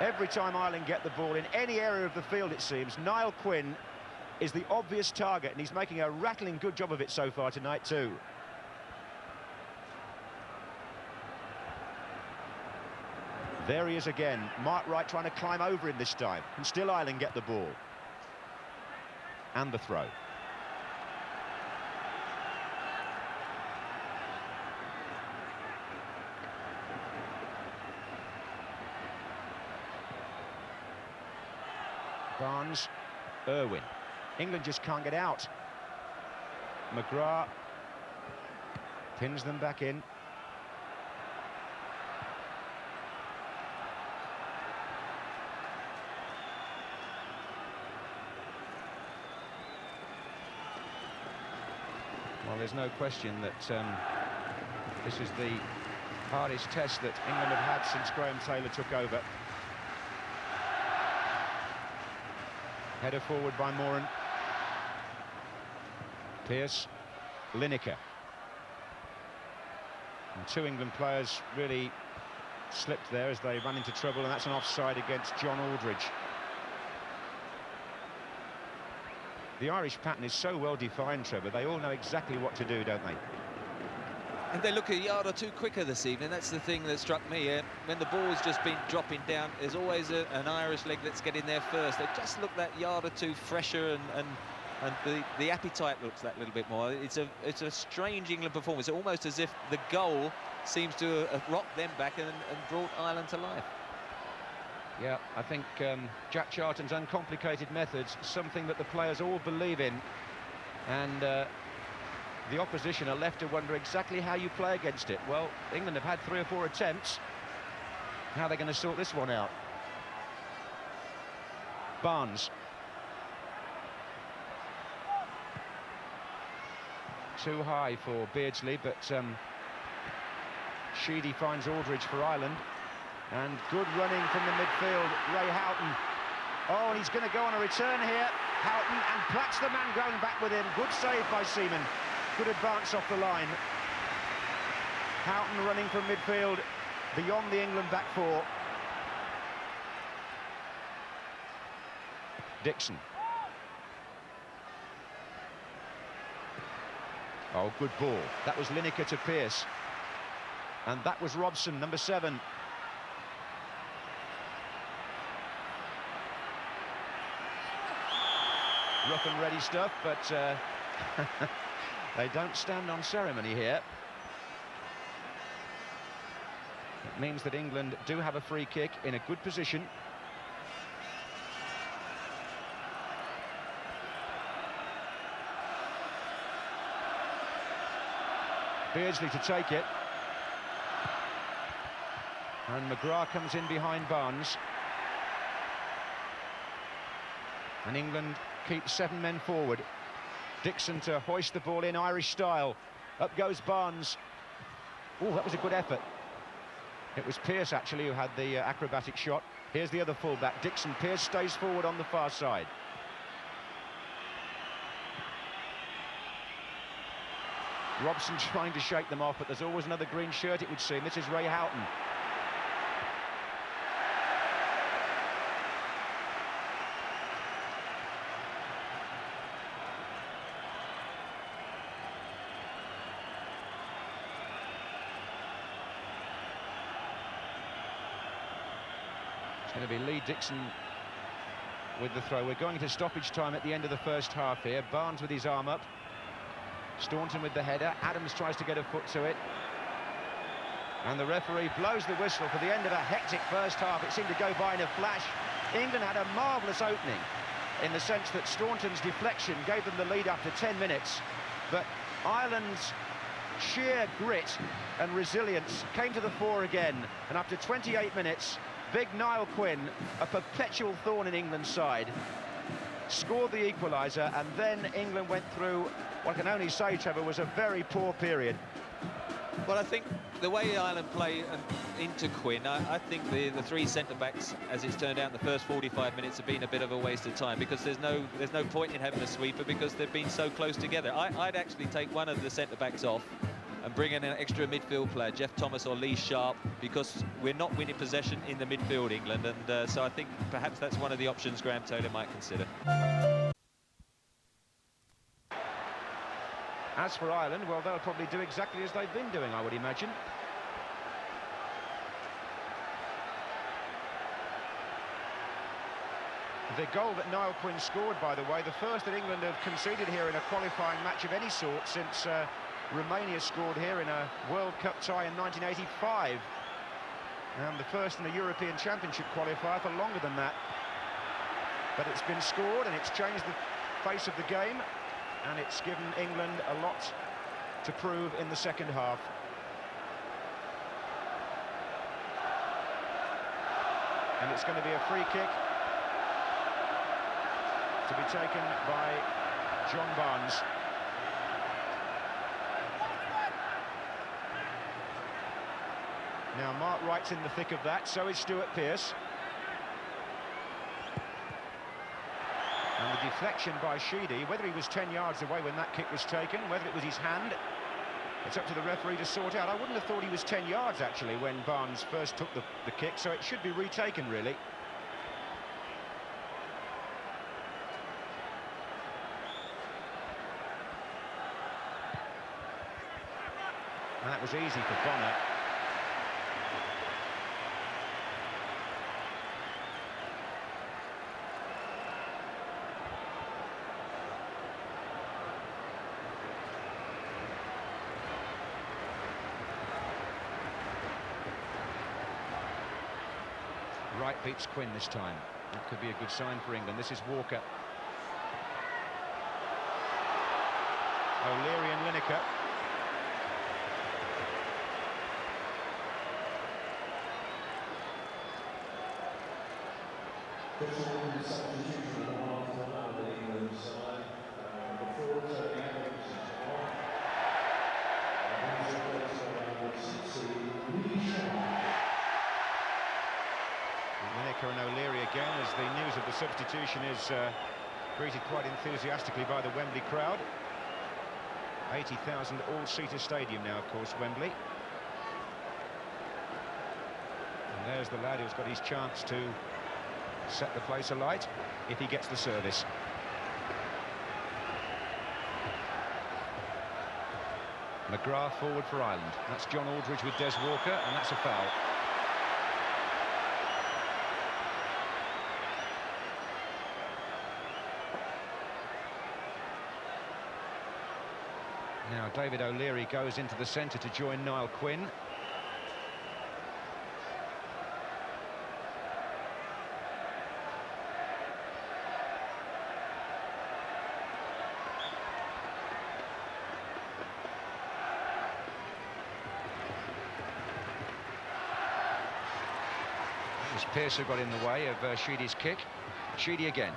Every time Ireland get the ball in any area of the field, it seems, Niall Quinn is the obvious target, and he's making a rattling good job of it so far tonight too. There he is again. Mark Wright trying to climb over him this time, and still Ireland get the ball. And the throw. Barnes, Irwin. England just can't get out. McGrath pins them back in. Well, there's no question that this is the hardest test that England have had since Graham Taylor took over. Header forward by Moran. Pearce, Lineker. And two England players really slipped there as they ran into trouble, and that's an offside against John Aldridge. The Irish pattern is so well defined, Trevor. They all know exactly what to do, don't they? And they look a yard or two quicker this evening. That's the thing that struck me. When the ball's just been dropping down, there's always an Irish leg that's getting there first. They just look that yard or two fresher and And the appetite looks that little bit more. It's a strange England performance, almost as if the goal seems to have rocked them back and brought Ireland to life. Yeah, I think Jack Charlton's uncomplicated methods, something that the players all believe in, and the opposition are left to wonder exactly how you play against it. Well, England have had 3 or 4 attempts. How are they going to sort this one out? Barnes. Too high for Beardsley, but Sheedy finds Aldridge for Ireland. And good running from the midfield, Ray Houghton. Oh, and he's going to go on a return here. Houghton, and Platt's the man going back with him. Good save by Seaman. Good advance off the line. Houghton running from midfield beyond the England back 4. Dixon. Oh, good ball. That was Lineker to Pearce. And that was Robson, number 7. Rough and ready stuff, but they don't stand on ceremony here. It means that England do have a free kick in a good position. Beardsley to take it. And McGrath comes in behind Barnes. And England keeps 7 men forward. Dixon to hoist the ball in Irish style. Up goes Barnes. Oh, that was a good effort. It was Pearce, actually, who had the acrobatic shot. Here's the other fullback, Dixon. Pearce stays forward on the far side. Robson trying to shake them off, but there's always another green shirt, it would seem. This is Ray Houghton. It's going to be Lee Dixon with the throw. We're going to stoppage time at the end of the first half here. Barnes with his arm up. Staunton with the header. Adams tries to get a foot to it. And the referee blows the whistle for the end of a hectic first half. It seemed to go by in a flash. England had a marvellous opening in the sense that Staunton's deflection gave them the lead after 10 minutes. But Ireland's sheer grit and resilience came to the fore again. And after 28 minutes, big Niall Quinn, a perpetual thorn in England's side, scored the equaliser, and then England went through what I can only say, Trevor, was a very poor period. Well, I think the way Ireland play into Quinn, I think the 3 centre-backs, as it's turned out in the first 45 minutes, have been a bit of a waste of time, because there's no point in having a sweeper because they've been so close together. I'd actually take one of the centre-backs off and bring in an extra midfield player, Jeff Thomas or Lee Sharp, because we're not winning possession in the midfield, England, and so I think perhaps that's one of the options Graham Taylor might consider. As for Ireland, well, they'll probably do exactly as they've been doing, I would imagine. The goal that Niall Quinn scored, by the way, the first that England have conceded here in a qualifying match of any sort since Romania scored here in a World Cup tie in 1985. And the first in a European Championship qualifier for longer than that. But it's been scored and it's changed the face of the game. And it's given England a lot to prove in the second half. And it's going to be a free kick to be taken by John Barnes. Now Mark Wright's in the thick of that, so is Stuart Pearce. And the deflection by Sheedy, whether he was 10 yards away when that kick was taken, whether it was his hand, it's up to the referee to sort out. I wouldn't have thought he was 10 yards, actually, when Barnes first took the kick, so it should be retaken, really. And that was easy for Bonner. beats Quinn this time. That could be a good sign for England. This is Walker. O'Leary and Lineker. Lineker and O'Leary again, as the news of the substitution is greeted quite enthusiastically by the Wembley crowd. 80,000 all-seater stadium now, of course, Wembley. And there's the lad who's got his chance to set the place alight if he gets the service. McGrath forward for Ireland. That's John Aldridge with Des Walker, and that's a foul. Now David O'Leary goes into the centre to join Niall Quinn. It was Pearce who got in the way of Sheedy's kick. Sheedy again.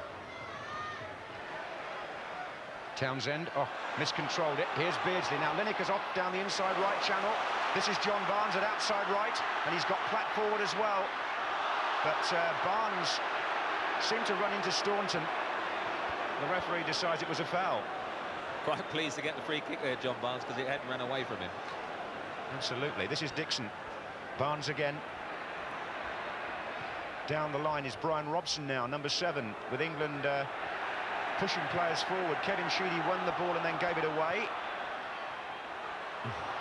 Townsend, miscontrolled it. Here's Beardsley. Now Lineker's off down the inside right channel. This is John Barnes at outside right, and he's got Platt forward as well. But Barnes seemed to run into Staunton. The referee decides it was a foul. Quite pleased to get the free kick there, John Barnes, because it hadn't run away from him. Absolutely. This is Dixon. Barnes again. Down the line is Brian Robson now, number 7, with England pushing players forward. Kevin Sheedy won the ball and then gave it away.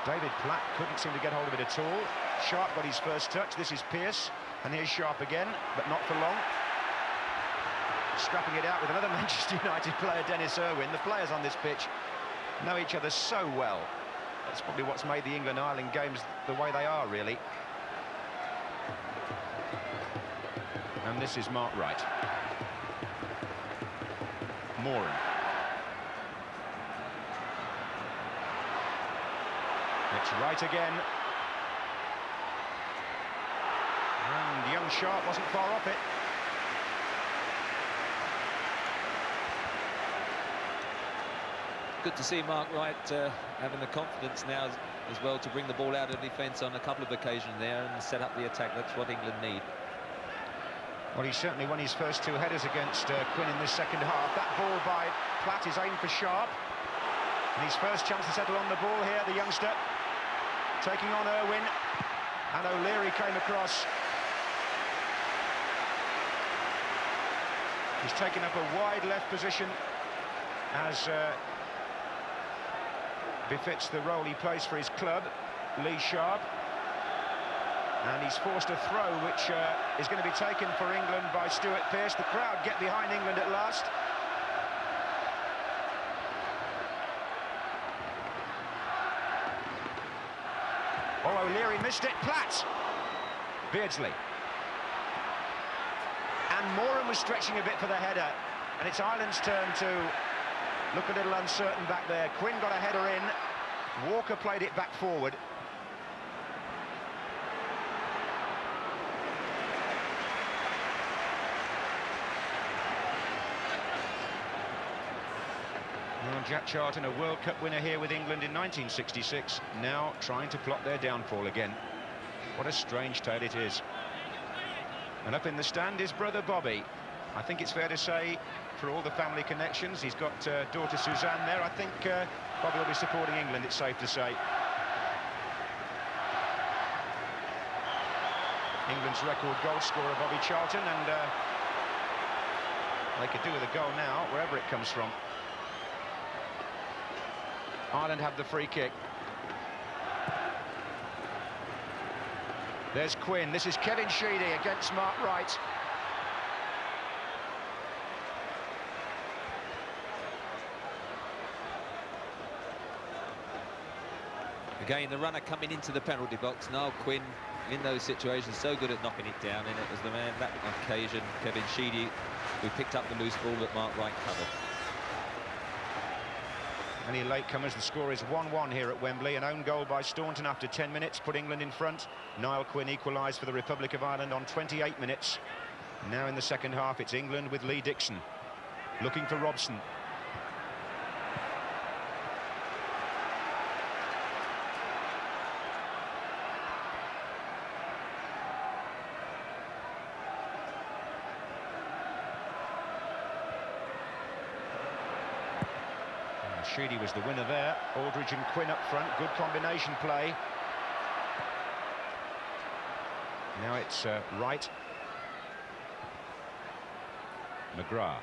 David Platt couldn't seem to get hold of it at all. Sharp got his first touch. This is Pearce, and here's Sharp again, but not for long. Scrapping it out with another Manchester United player, Dennis Irwin. The players on this pitch know each other so well. That's probably what's made the England-Ireland games the way they are, really. And this is Mark Wright. Moran. It's Wright again. And young Sharp wasn't far off it. Good to see Mark Wright having the confidence now as well to bring the ball out of defence on a couple of occasions there and set up the attack. That's what England need. Well, he certainly won his first 2 headers against Quinn in this second half. That ball by Platt is aimed for Sharp. And his first chance to settle on the ball here, the youngster. Taking on Irwin. And O'Leary came across. He's taken up a wide left position, as befits the role he plays for his club, Lee Sharp. And he's forced a throw which is going to be taken for England by Stuart Pearce. The crowd get behind England at last. Oh, O'Leary missed it. Platt. Beardsley. And Moran was stretching a bit for the header. And it's Ireland's turn to look a little uncertain back there. Quinn got a header in. Walker played it back forward. Well, Jack Charlton, a World Cup winner here with England in 1966, now trying to plot their downfall again. What a strange tale it is. And up in the stand is brother Bobby. I think it's fair to say, for all the family connections, he's got daughter Suzanne there. I think Bobby will be supporting England, it's safe to say. England's record goal scorer, Bobby Charlton, and they could do with a goal now, wherever it comes from. Ireland have the free kick. There's Quinn. This is Kevin Sheedy against Mark Wright. Again, the runner coming into the penalty box. Niall Quinn, in those situations, so good at knocking it down, and it was the man that occasion, Kevin Sheedy, who picked up the loose ball that Mark Wright covered. Any latecomers, the score is 1-1 here at Wembley. An own goal by Staunton after 10 minutes put England in front. Niall Quinn equalised for the Republic of Ireland on 28 minutes. Now in the second half, it's England with Lee Dixon looking for Robson. Sheedy was the winner there. Aldridge and Quinn up front. Good combination play. Now it's Wright. McGrath.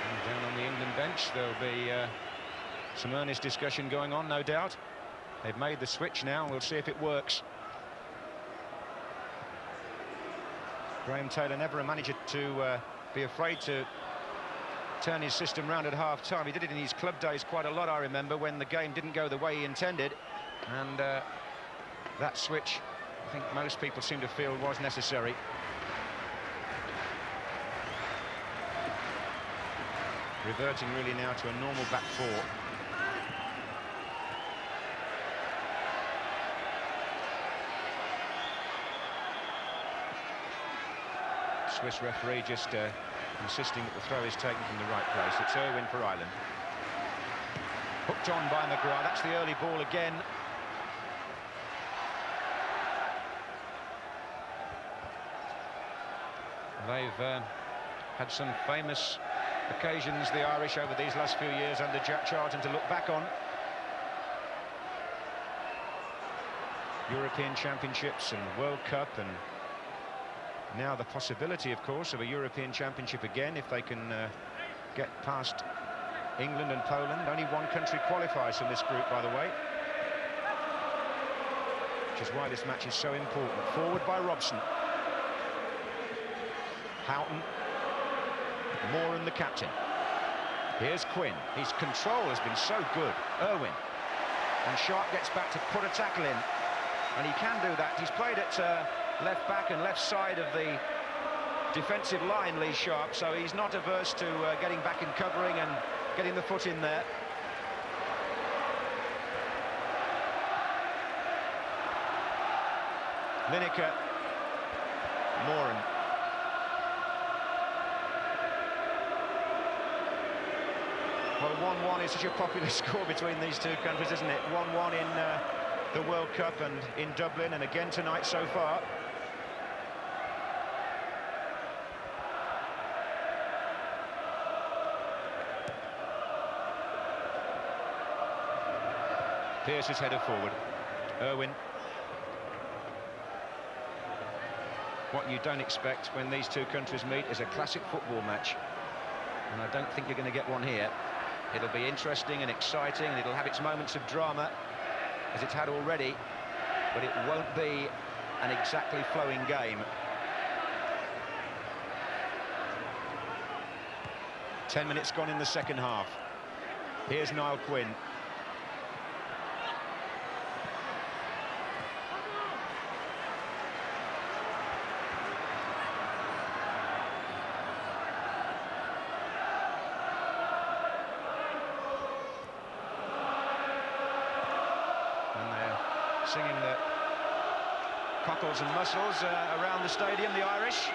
And down on the England bench, there'll be some earnest discussion going on, no doubt. They've made the switch now, and we'll see if it works. Graham Taylor, never a manager to be afraid to turn his system round at half-time. He did it in his club days quite a lot, I remember, when the game didn't go the way he intended. And that switch, I think most people seem to feel, was necessary. Reverting really now to a normal back four. Swiss referee just insisting that the throw is taken from the right place. It's Irwin for Ireland. Hooked on by McGrath. That's the early ball again. They've had some famous occasions, the Irish, over these last few years under Jack Charlton to look back on. European Championships and World Cup, and now the possibility, of course, of a European Championship again if they can get past England and Poland. Only one country qualifies from this group, by the way, which is why this match is so important. Forward by Robson. Houghton. Moran, the captain. Here's Quinn. His control has been so good. Irwin. And Sharp gets back to put a tackle in. And he can do that. He's played at left back and left side of the defensive line, Lee Sharp, so he's not averse to getting back and covering and getting the foot in there. Lineker. Moran. Well, 1-1 is such a popular score between these two countries, isn't it? 1-1 in the World Cup and in Dublin, and again tonight so far. Pearce is headed forward. Irwin. What you don't expect when these two countries meet is a classic football match, and I don't think you're going to get one here. It'll be interesting and exciting, and it'll have its moments of drama, as it's had already, but it won't be an exactly flowing game. 10 minutes gone in the second half. Here's Niall Quinn. Singing the cockles and mussels around the stadium, the Irish.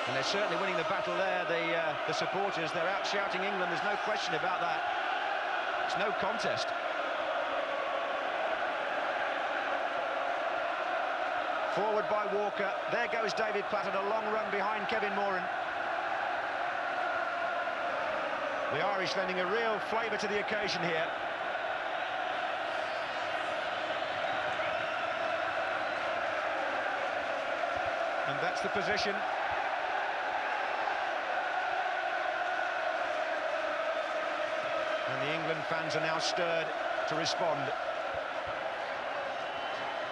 And they're certainly winning the battle there, the supporters. They're out shouting England, there's no question about that. It's no contest. Forward by Walker. There goes David Platt on a long run behind Kevin Moran. The Irish lending a real flavour to the occasion here. And that's the position. And the England fans are now stirred to respond.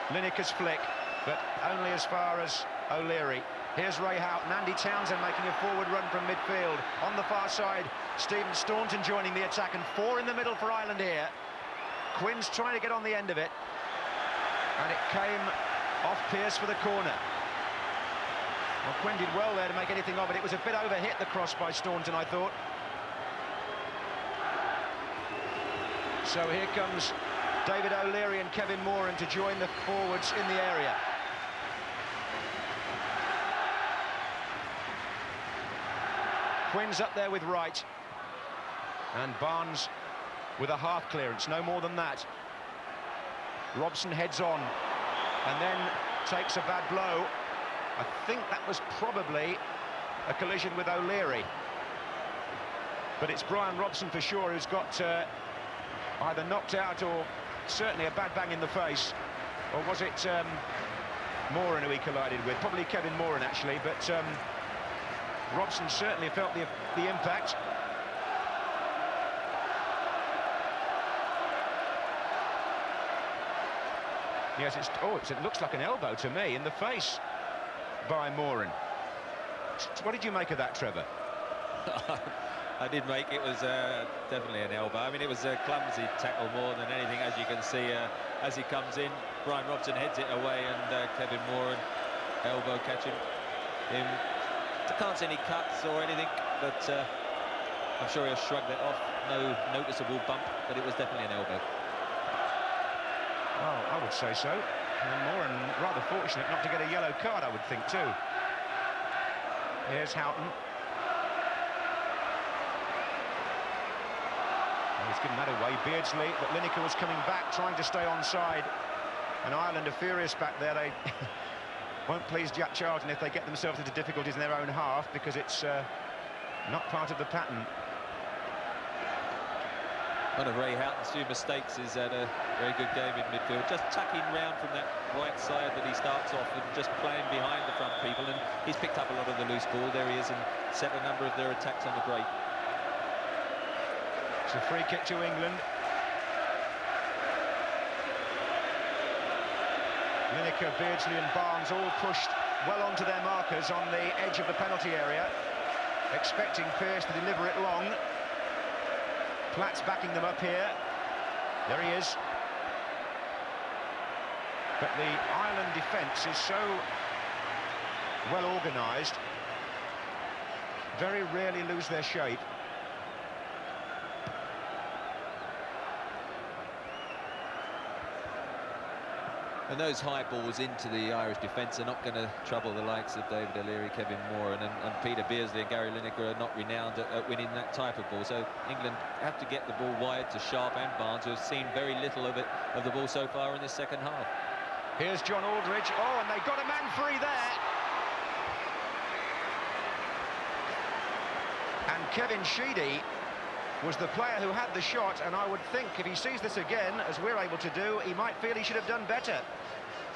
Lineker's flick, but only as far as O'Leary. Here's Ray Houghton, Andy Townsend making a forward run from midfield. On the far side, Stephen Staunton joining the attack, and 4 in the middle for Ireland here. Quinn's trying to get on the end of it, and it came off Pearce for the corner. Well, Quinn did well there to make anything of it. It was a bit overhit, the cross by Staunton, I thought. So here comes David O'Leary and Kevin Moran to join the forwards in the area. Quinn's up there with Wright, and Barnes with a half clearance, no more than that. Robson heads on and then takes a bad blow. I think that was probably a collision with O'Leary, but it's Brian Robson for sure who's got either knocked out or certainly a bad bang in the face. Or was it Moran who he collided with? Probably Kevin Moran actually, but Robson certainly felt the impact. Yes, it looks like an elbow to me in the face by Moran. What did you make of that, Trevor? I did make it was definitely an elbow. I mean, it was a clumsy tackle more than anything, as you can see as he comes in. Brian Robson heads it away, and Kevin Moran elbow catching him. I can't see any cuts or anything, but I'm sure he'll shrug that off. No noticeable bump, but it was definitely an elbow. Oh, I would say so. And Moran rather fortunate not to get a yellow card, I would think too. Here's Houghton. He's given that away, Beardsley, but Lineker was coming back, trying to stay onside. And Ireland are furious back there. They won't please Jack Charlton if they get themselves into difficulties in their own half, because it's not part of the pattern. One of Ray Houghton's few mistakes is at a very good game in midfield, just tucking round from that right side that he starts off and just playing behind the front people, and he's picked up a lot of the loose ball. There he is, and set a number of their attacks on the break. It's a free kick to England. Lineker, Beardsley and Barnes all pushed well onto their markers on the edge of the penalty area, expecting Pearce to deliver it long. Platt's backing them up here. There he is. But the Ireland defence is so well organised, very rarely lose their shape. And those high balls into the Irish defence are not going to trouble the likes of David O'Leary, Kevin Moran and Peter Beardsley and Gary Lineker are not renowned at winning that type of ball. So England have to get the ball wide to Sharp and Barnes, who have seen very little of the ball so far in this second half. Here's John Aldridge. Oh, and they got a man free there. And Kevin Sheedy was the player who had the shot, and I would think if he sees this again, as we're able to do, he might feel he should have done better.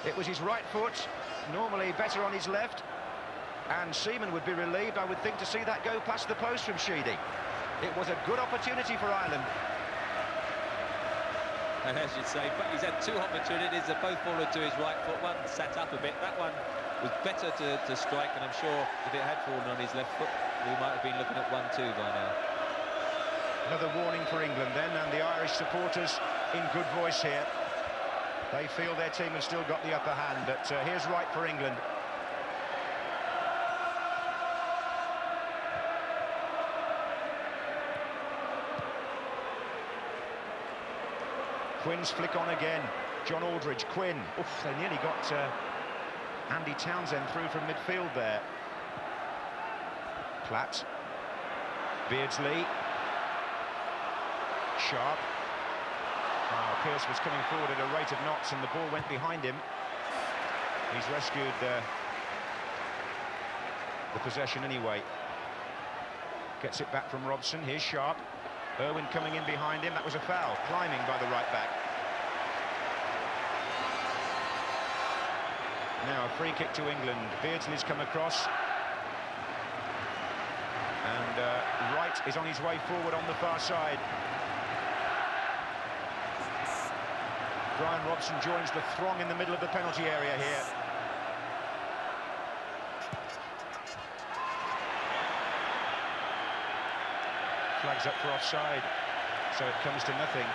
It was his right foot, normally better on his left, and Seaman would be relieved, I would think, to see that go past the post from Sheedy. It was a good opportunity for Ireland. And as you say, but he's had 2 opportunities that both fallen to his right foot. One sat up a bit, that one was better to strike, and I'm sure if it had fallen on his left foot, we might have been looking at 1-2 by now. Another warning for England then, and the Irish supporters in good voice here. They feel their team has still got the upper hand, but here's Wright for England. Quinn's flick on again. John Aldridge, Quinn. Oof, they nearly got Andy Townsend through from midfield there. Platt. Beardsley. Sharp. Oh, Pearce was coming forward at a rate of knots and the ball went behind him. He's rescued the possession anyway. Gets it back from Robson. Here's Sharp. Irwin coming in behind him. That was a foul. Climbing by the right back. Now a free kick to England. Beardsley's come across. And Wright is on his way forward on the far side. Brian Robson joins the throng in the middle of the penalty area here. flags up for offside, so it comes to nothing.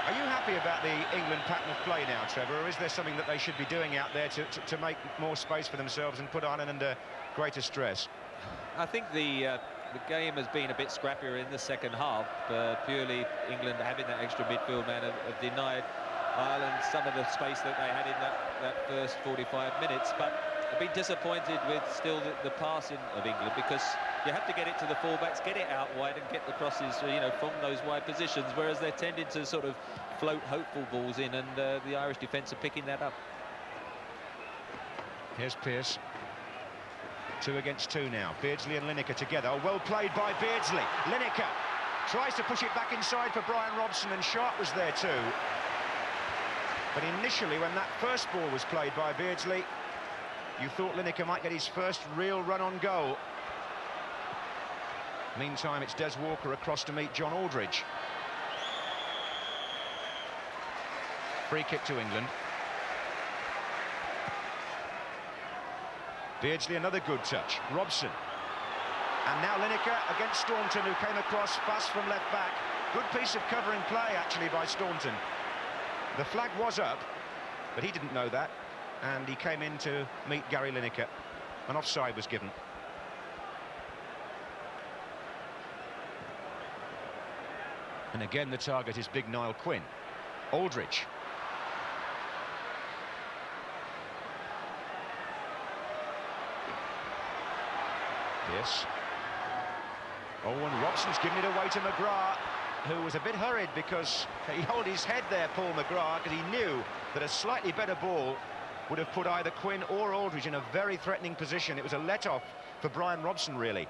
Are you happy about the England pattern of play now, Trevor, or is there something that they should be doing out there to make more space for themselves and put Ireland under greater stress? I think the game has been a bit scrappier in the second half. Purely England having that extra midfield man have denied Ireland some of the space that they had in that first 45 minutes. But I've been disappointed with still the passing of England, because you have to get it to the fullbacks, get it out wide and get the crosses, you know, from those wide positions, whereas they're tending to sort of float hopeful balls in, and the Irish defence are picking that up. Here's Pearce. 2 against 2 now. Beardsley and Lineker together. Oh, well played by Beardsley. Lineker tries to push it back inside for Brian Robson, and Sharp was there too. But initially, when that first ball was played by Beardsley, you thought Lineker might get his first real run on goal. Meantime, it's Des Walker across to meet John Aldridge. Free kick to England. Beardsley, another good touch. Robson. And now Lineker against Staunton, who came across fast from left back. Good piece of covering play, actually, by Staunton. The flag was up, but he didn't know that, and he came in to meet Gary Lineker. An offside was given. And again, the target is big Niall Quinn. Aldridge. Yes. Oh, and Robson's given it away to McGrath, who was a bit hurried because he held his head there, Paul McGrath, because he knew that a slightly better ball would have put either Quinn or Aldridge in a very threatening position. It was a let-off for Brian Robson, really.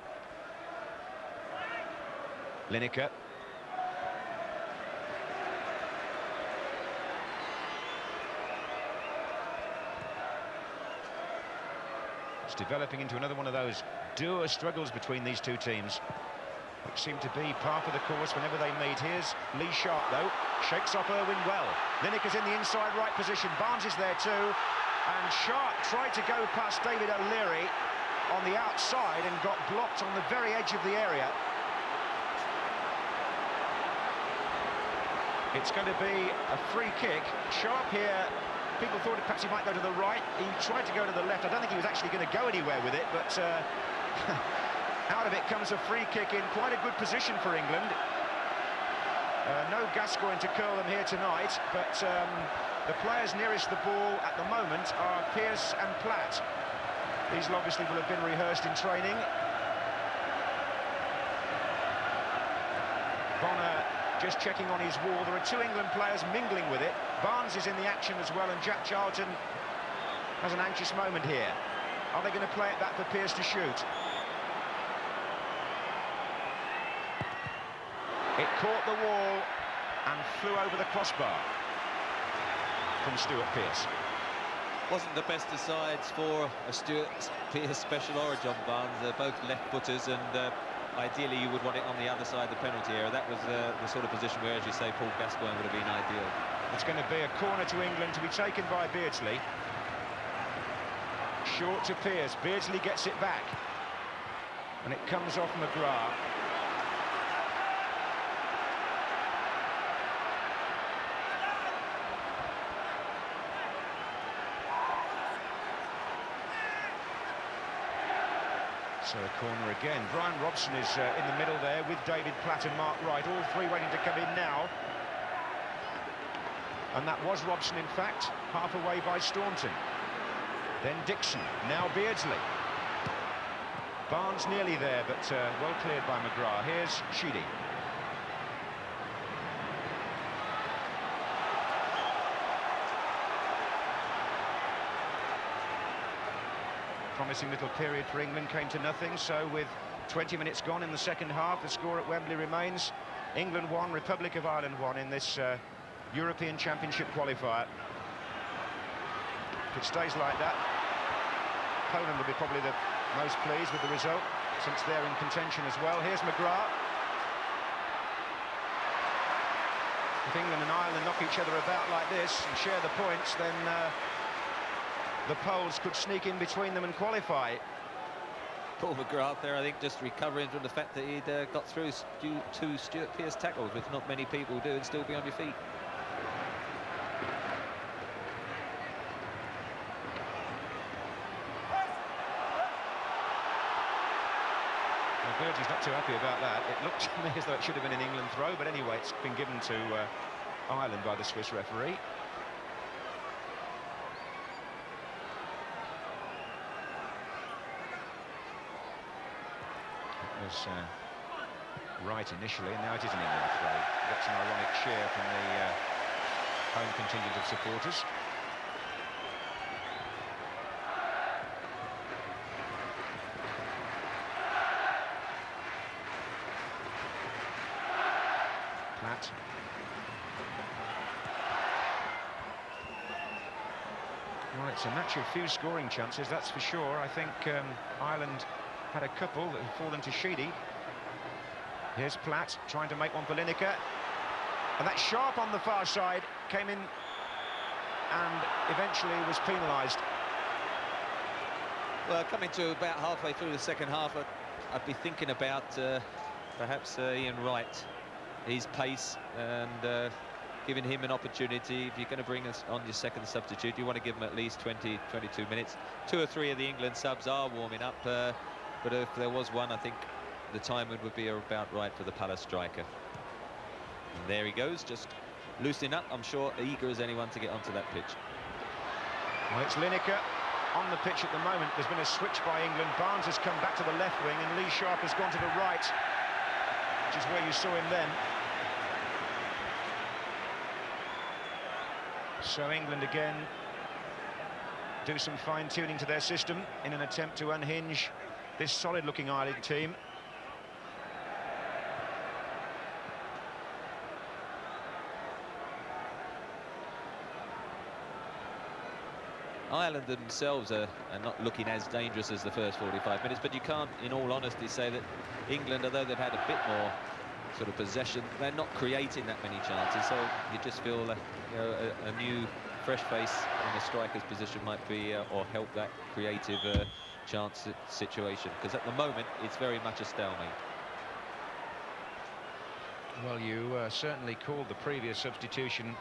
Lineker. It's developing into another one of those dour struggles between these two teams, which seem to be par for the course whenever they meet. Here's Lee Sharp, though. Shakes off Irwin well. Lineker's in the inside right position. Barnes is there too. And Sharp tried to go past David O'Leary on the outside and got blocked on the very edge of the area. It's going to be a free kick. Sharp here, people thought perhaps he might go to the right. He tried to go to the left. I don't think he was actually going to go anywhere with it, but out of it comes a free kick in quite a good position for England. No Gascoigne to curl them here tonight, but the players nearest the ball at the moment are Pearce and Platt. These obviously will have been rehearsed in training. Bonner just checking on his wall. There are two England players mingling with it. Barnes is in the action as well, and Jack Charlton has an anxious moment here. Are they going to play it back for Pearce to shoot? It caught the wall and flew over the crossbar from Stuart Pearce. Wasn't the best of sides for a Stuart Pearce special or a John Barnes. They're both left-footers, and ideally you would want it on the other side of the penalty area. That was the sort of position where, as you say, Paul Gascoigne would have been ideal. It's going to be a corner to England to be taken by Beardsley. Short to Pearce. Beardsley gets it back, and it comes off McGrath. So a corner again. Brian Robson is in the middle there with David Platt and Mark Wright, all three waiting to come in now. And that was Robson, in fact, half away by Staunton. Then Dixon, now Beardsley. Barnes nearly there, but well cleared by McGrath. Here's Sheedy. Promising little period for England came to nothing, so with 20 minutes gone in the second half, the score at Wembley remains England 1, Republic of Ireland 1 in this European Championship qualifier. If it stays like that, Poland will be probably the most pleased with the result, since they're in contention as well. Here's McGrath. If England and Ireland knock each other about like this and share the points, then the Poles could sneak in between them and qualify. Paul McGrath there, I think, just recovering from the fact that he'd got through two Stuart Pearce tackles, which not many people do, and still be on your feet. He's not too happy about that. It looked to me as though it should have been an England throw, but anyway, it's been given to Ireland by the Swiss referee. It was right initially, and now it is an England throw. That's an ironic cheer from the home contingent of supporters. Well, it's a match of few scoring chances, that's for sure. I think Ireland had a couple that have fallen to Sheedy. Here's Platt trying to make one for Lineker. And that Sharp on the far side came in and eventually was penalised. Well, coming to about halfway through the second half, I'd be thinking about perhaps Ian Wright, his pace, and giving him an opportunity. If you're going to bring us on your second substitute, you want to give him at least 20, 22 minutes. 2 or 3 of the England subs are warming up, but if there was one, I think the timing would be about right for the Palace striker. And there he goes, just loosening up. I'm sure eager as anyone to get onto that pitch. Well, it's Lineker on the pitch at the moment. There's been a switch by England. Barnes has come back to the left wing, and Lee Sharp has gone to the right, which is where you saw him then. So England again do some fine-tuning to their system in an attempt to unhinge this solid-looking Ireland team. Ireland themselves are not looking as dangerous as the first 45 minutes, but you can't, in all honesty, say that England, although they've had a bit more sort of possession, they're not creating that many chances. So you just feel you know, a new, fresh face in the striker's position might be or help that creative chance situation, because at the moment it's very much a stalemate. Well, you certainly called the previous substitution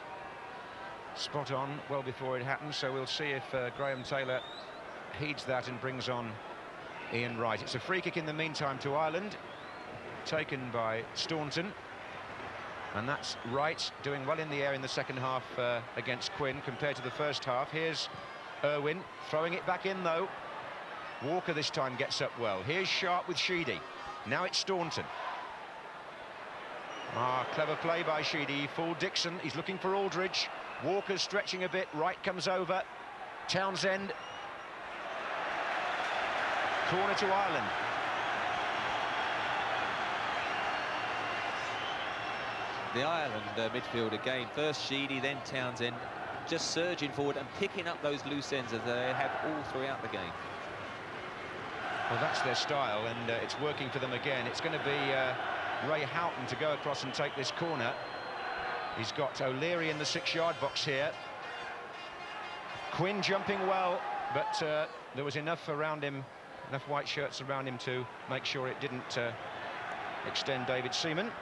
spot on well before it happened, so we'll see if Graham Taylor heeds that and brings on Ian Wright. It's a free kick in the meantime to Ireland, taken by Staunton, and that's Wright doing well in the air in the second half against Quinn compared to the first half. Here's Irwin throwing it back in though. Walker this time gets up well. Here's Sharp with Sheedy. Now it's Staunton. Clever play by Sheedy. He fooled Dixon. He's looking for Aldridge. Walker's stretching a bit. Wright comes over. Townsend. Corner to Ireland. The Ireland midfield again. First Sheedy, then Townsend, just surging forward and picking up those loose ends as they have all throughout the game. Well, that's their style, and it's working for them again. It's going to be Ray Houghton to go across and take this corner. He's got O'Leary in the 6-yard box here. Quinn jumping well, but there was enough around him, enough white shirts around him to make sure it didn't extend David Seaman.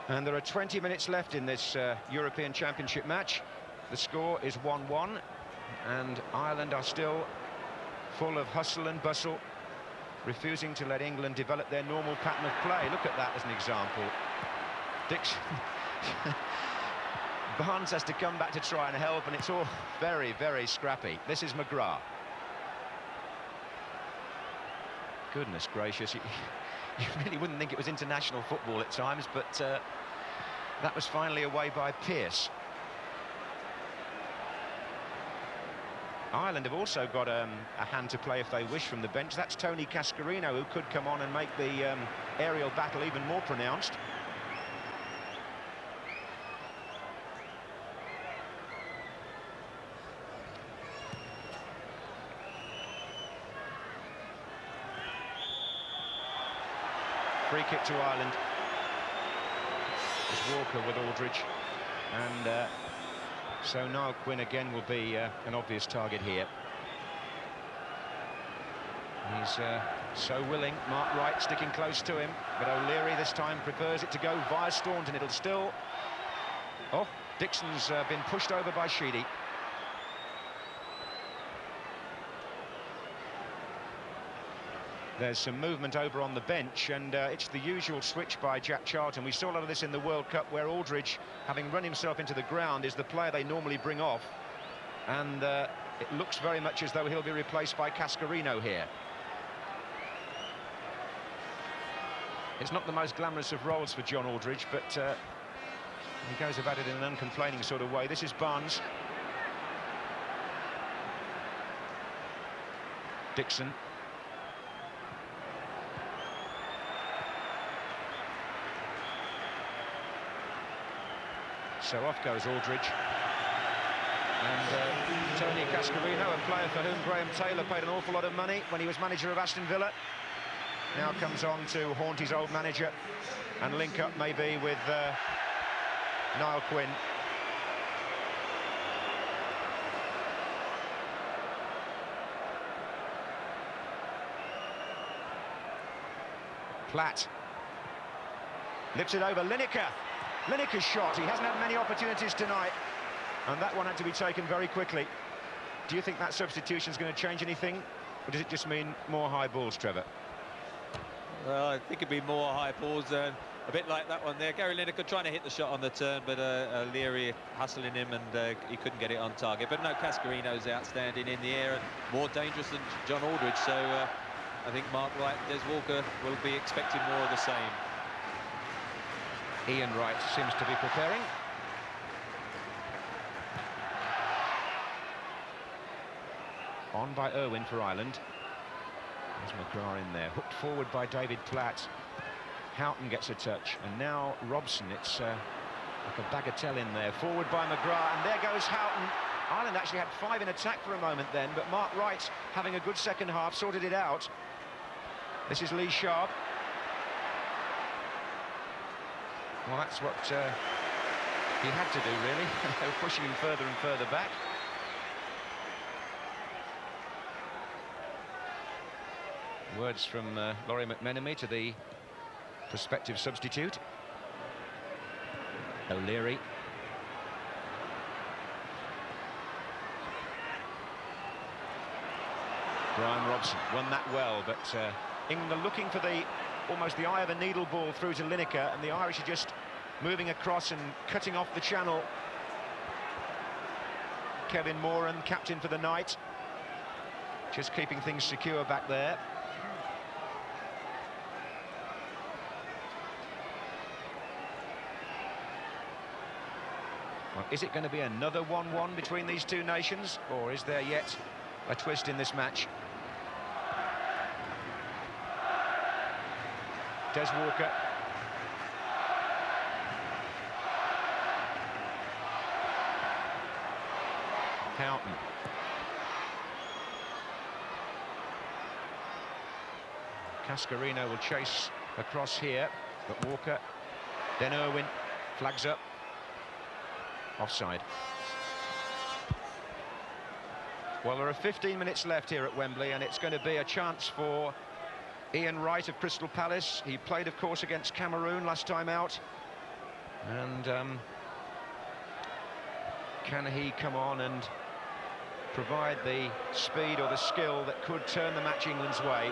And there are 20 minutes left in this European Championship match. The score is 1-1, and Ireland are still full of hustle and bustle, refusing to let England develop their normal pattern of play. Look at that as an example. Dixon. Barnes has to come back to try and help, and it's all very, very scrappy. This is McGrath. Goodness gracious. You really wouldn't think it was international football at times, but that was finally away by Pearce. Ireland have also got a hand to play if they wish from the bench. That's Tony Cascarino, who could come on and make the aerial battle even more pronounced. Free kick to Ireland. It's Walker with Aldridge, and so Niall Quinn again will be an obvious target here. He's so willing. Mark Wright sticking close to him, but O'Leary this time prefers it to go via Staunton. It'll still... Oh, Dixon's been pushed over by Sheedy. There's some movement over on the bench, and it's the usual switch by Jack Charlton. We saw a lot of this in the World Cup, where Aldridge, having run himself into the ground, is the player they normally bring off. And it looks very much as though he'll be replaced by Cascarino here. It's not the most glamorous of roles for John Aldridge, but he goes about it in an uncomplaining sort of way. This is Barnes. Dixon. So off goes Aldridge. And Tony Cascarino, a player for whom Graham Taylor paid an awful lot of money when he was manager of Aston Villa, now comes on to haunt his old manager and link up maybe with Niall Quinn. Platt lifts it over. Lineker. Lineker's shot. He hasn't had many opportunities tonight, and that one had to be taken very quickly. Do you think that substitution is going to change anything, or does it just mean more high balls, Trevor? Well, I think it'd be more high balls, a bit like that one there. Gary Lineker trying to hit the shot on the turn, but Leary hustling him, and he couldn't get it on target. But no, Cascarino's outstanding in the air and more dangerous than John Aldridge, so I think Mark Wright and Des Walker will be expecting more of the same. Ian Wright seems to be preparing. On by Irwin for Ireland. There's McGrath in there, hooked forward by David Platt. Houghton gets a touch, and now Robson. It's like a bagatelle in there. Forward by McGrath, and there goes Houghton. Ireland actually had 5 in attack for a moment then, but Mark Wright, having a good second half, sorted it out. This is Lee Sharp. Well, that's what he had to do, really. They were pushing him further and further back. Words from Laurie McMenemy to the prospective substitute. O'Leary. Brian Robson won that well, but England are looking for almost the eye of a needle ball through to Lineker, and the Irish are just moving across and cutting off the channel. Kevin Moran, captain for the night, just keeping things secure back there. Well, is it going to be another 1-1 between these two nations, or is there yet a twist in this match? Des Walker. Houghton. Cascarino will chase across here, but Walker, then Irwin, flags up. Offside. Well, there are 15 minutes left here at Wembley, and it's going to be a chance for Ian Wright of Crystal Palace. He played, of course, against Cameroon last time out. And can he come on and provide the speed or the skill that could turn the match England's way?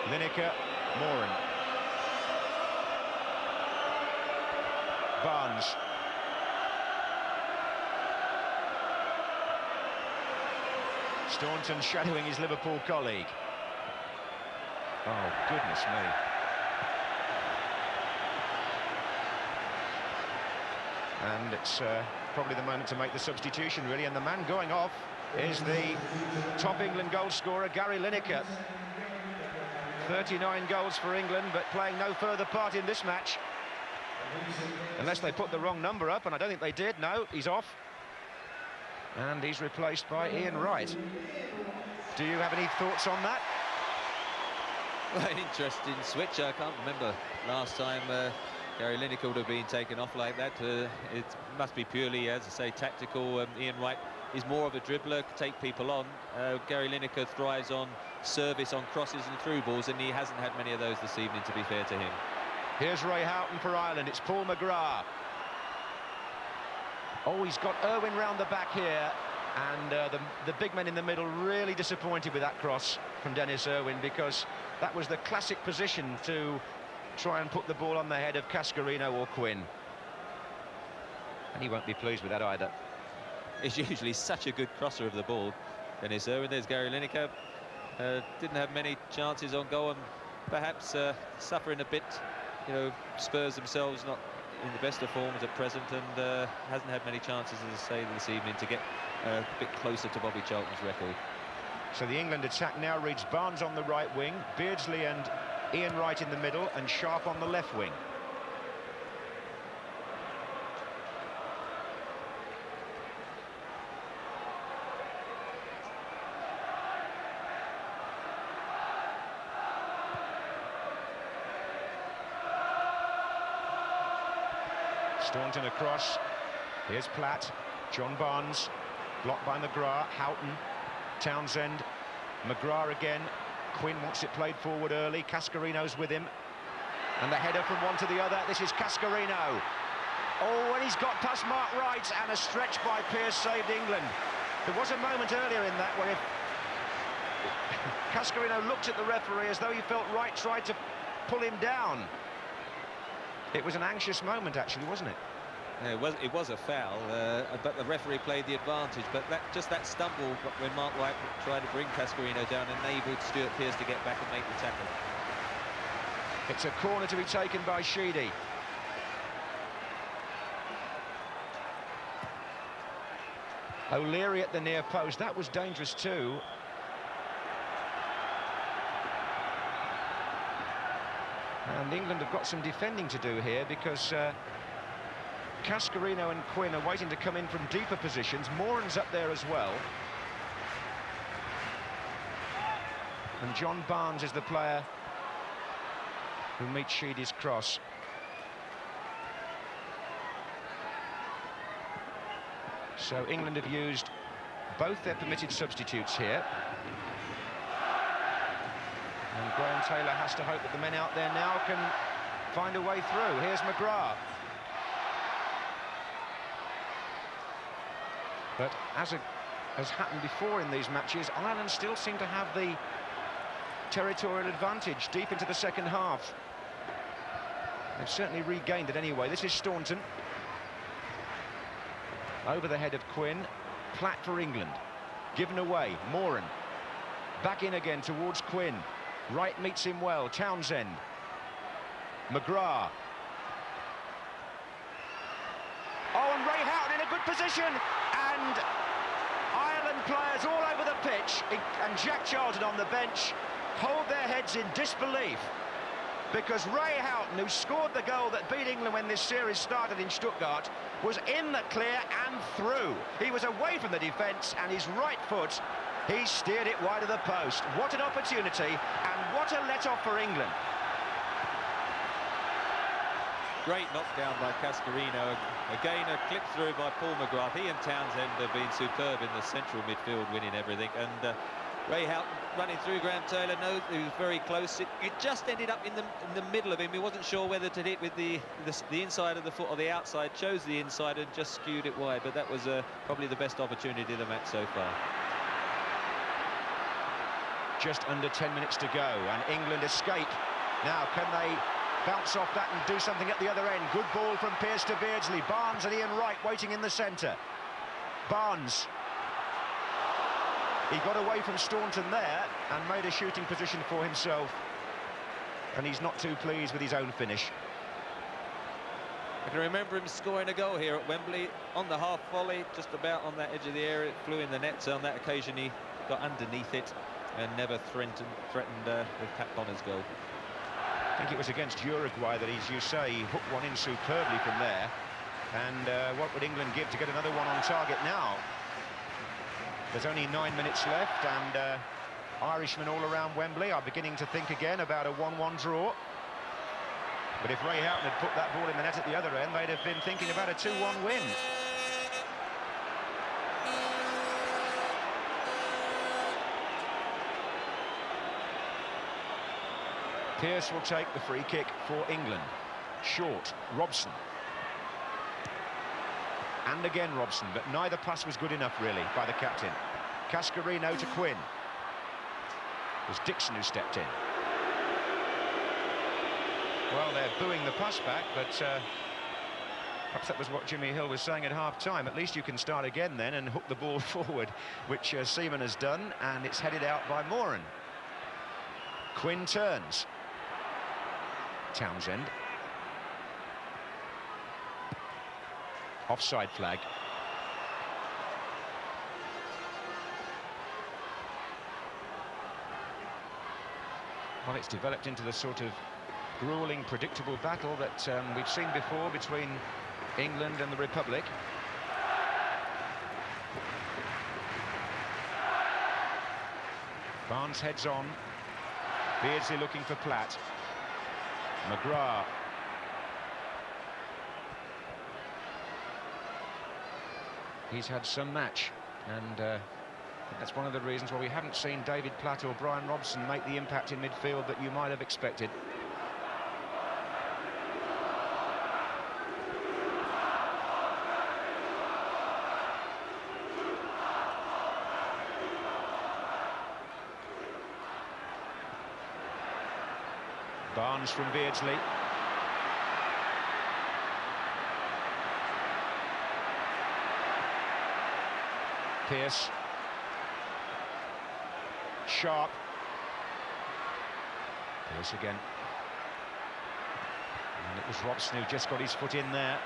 Lineker, Moran. Barnes. Staunton shadowing his Liverpool colleague. Oh, goodness me. And it's probably the moment to make the substitution, really, and the man going off is the top England goal scorer, Gary Lineker. 39 goals for England, but playing no further part in this match. Unless they put the wrong number up, and I don't think they did. No, he's off. And he's replaced by Ian Wright. Do you have any thoughts on that? Well, an interesting switch. I can't remember last time Gary Lineker would have been taken off like that. It must be purely, as I say, tactical. Ian Wright is more of a dribbler, take people on. Gary Lineker thrives on service, on crosses and through balls, and he hasn't had many of those this evening, to be fair to him. Here's Ray Houghton for Ireland. It's Paul McGrath. Oh, he's got Irwin round the back here, and the big men in the middle really disappointed with that cross from Dennis Irwin, because that was the classic position to try and put the ball on the head of Cascarino or Quinn. And he won't be pleased with that either. He's usually such a good crosser of the ball, Dennis Irwin. There's Gary Lineker. Didn't have many chances on goal, and perhaps suffering a bit. You know, Spurs themselves not in the best of forms at present, and hasn't had many chances, as I say, this evening to get a bit closer to Bobby Charlton's record. So the England attack now reads Barnes on the right wing, Beardsley and Ian Wright in the middle, and Sharp on the left wing. Staunton across. Here's Platt. John Barnes. Blocked by McGrath. Houghton. Townsend. McGrath again. Quinn wants it played forward early. Cascarino's with him. And the header from one to the other. This is Cascarino. Oh, and he's got past Mark Wright, and a stretch by Pearce saved England. There was a moment earlier in that where if Cascarino looked at the referee as though he felt Wright tried to pull him down. It was an anxious moment, actually, wasn't it? Yeah, it was a foul, but the referee played the advantage. But just that stumble when Mark Wright tried to bring Cascarino down enabled Stuart Pearce to get back and make the tackle. It's a corner to be taken by Sheedy. O'Leary at the near post. That was dangerous too. And England have got some defending to do here, because Cascarino and Quinn are waiting to come in from deeper positions. Moran's up there as well. And John Barnes is the player who meets Sheedy's cross. So England have used both their permitted substitutes here. And Graham Taylor has to hope that the men out there now can find a way through. Here's McGrath. But as has happened before in these matches, Ireland still seem to have the territorial advantage deep into the second half. They've certainly regained it anyway. This is Staunton. Over the head of Quinn. Platt for England. Given away. Moran. Back in again towards Quinn. Wright meets him well. Townsend. McGrath. Oh, and Ray Houghton in a good position. And Ireland players all over the pitch, and Jack Charlton on the bench, hold their heads in disbelief, because Ray Houghton, who scored the goal that beat England when this series started in Stuttgart, was in the clear and through. He was away from the defence, and his right foot, he steered it wide of the post. What an opportunity, and what a let-off for England. Great knockdown by Cascarino. Again, a clip through by Paul McGrath. He and Townsend have been superb in the central midfield, winning everything. And Ray Houghton running through Graham Taylor, knows he was very close. It just ended up in the middle of him. He wasn't sure whether to hit with the inside of the foot or the outside. Chose the inside and just skewed it wide. But that was probably the best opportunity of the match so far. Just under 10 minutes to go, and England escape. Now, can they bounce off that and do something at the other end? Good ball from Pearce to Beardsley. Barnes and Ian Wright waiting in the centre. Barnes. He got away from Staunton there and made a shooting position for himself. And he's not too pleased with his own finish. I can remember him scoring a goal here at Wembley on the half volley, just about on that edge of the area. It flew in the net, so on that occasion he got underneath it and never threatened with Pat Bonner's goal. I think it was against Uruguay that, as you say, he hooked one in superbly from there. And what would England give to get another one on target now? There's only 9 minutes left, and Irishmen all around Wembley are beginning to think again about a 1-1 draw. But if Ray Houghton had put that ball in the net at the other end, they'd have been thinking about a 2-1 win. Pearce will take the free kick for England. Short, Robson. And again Robson, but neither pass was good enough, really, by the captain. Cascarino to Quinn. It was Dixon who stepped in. Well, they're booing the pass back, but perhaps that was what Jimmy Hill was saying at half-time. At least you can start again then and hook the ball forward, which Seaman has done, and it's headed out by Moran. Quinn turns. Townsend. Offside flag. Well, it's developed into the sort of grueling, predictable battle that we've seen before between England and the Republic. Barnes heads on. Beardsley looking for Platt. McGrath. He's had some match, and that's one of the reasons why we haven't seen David Platt or Brian Robson make the impact in midfield that you might have expected. Barnes from Beardsley. Pearce. Sharp. Pearce again. And it was Robson who just got his foot in there.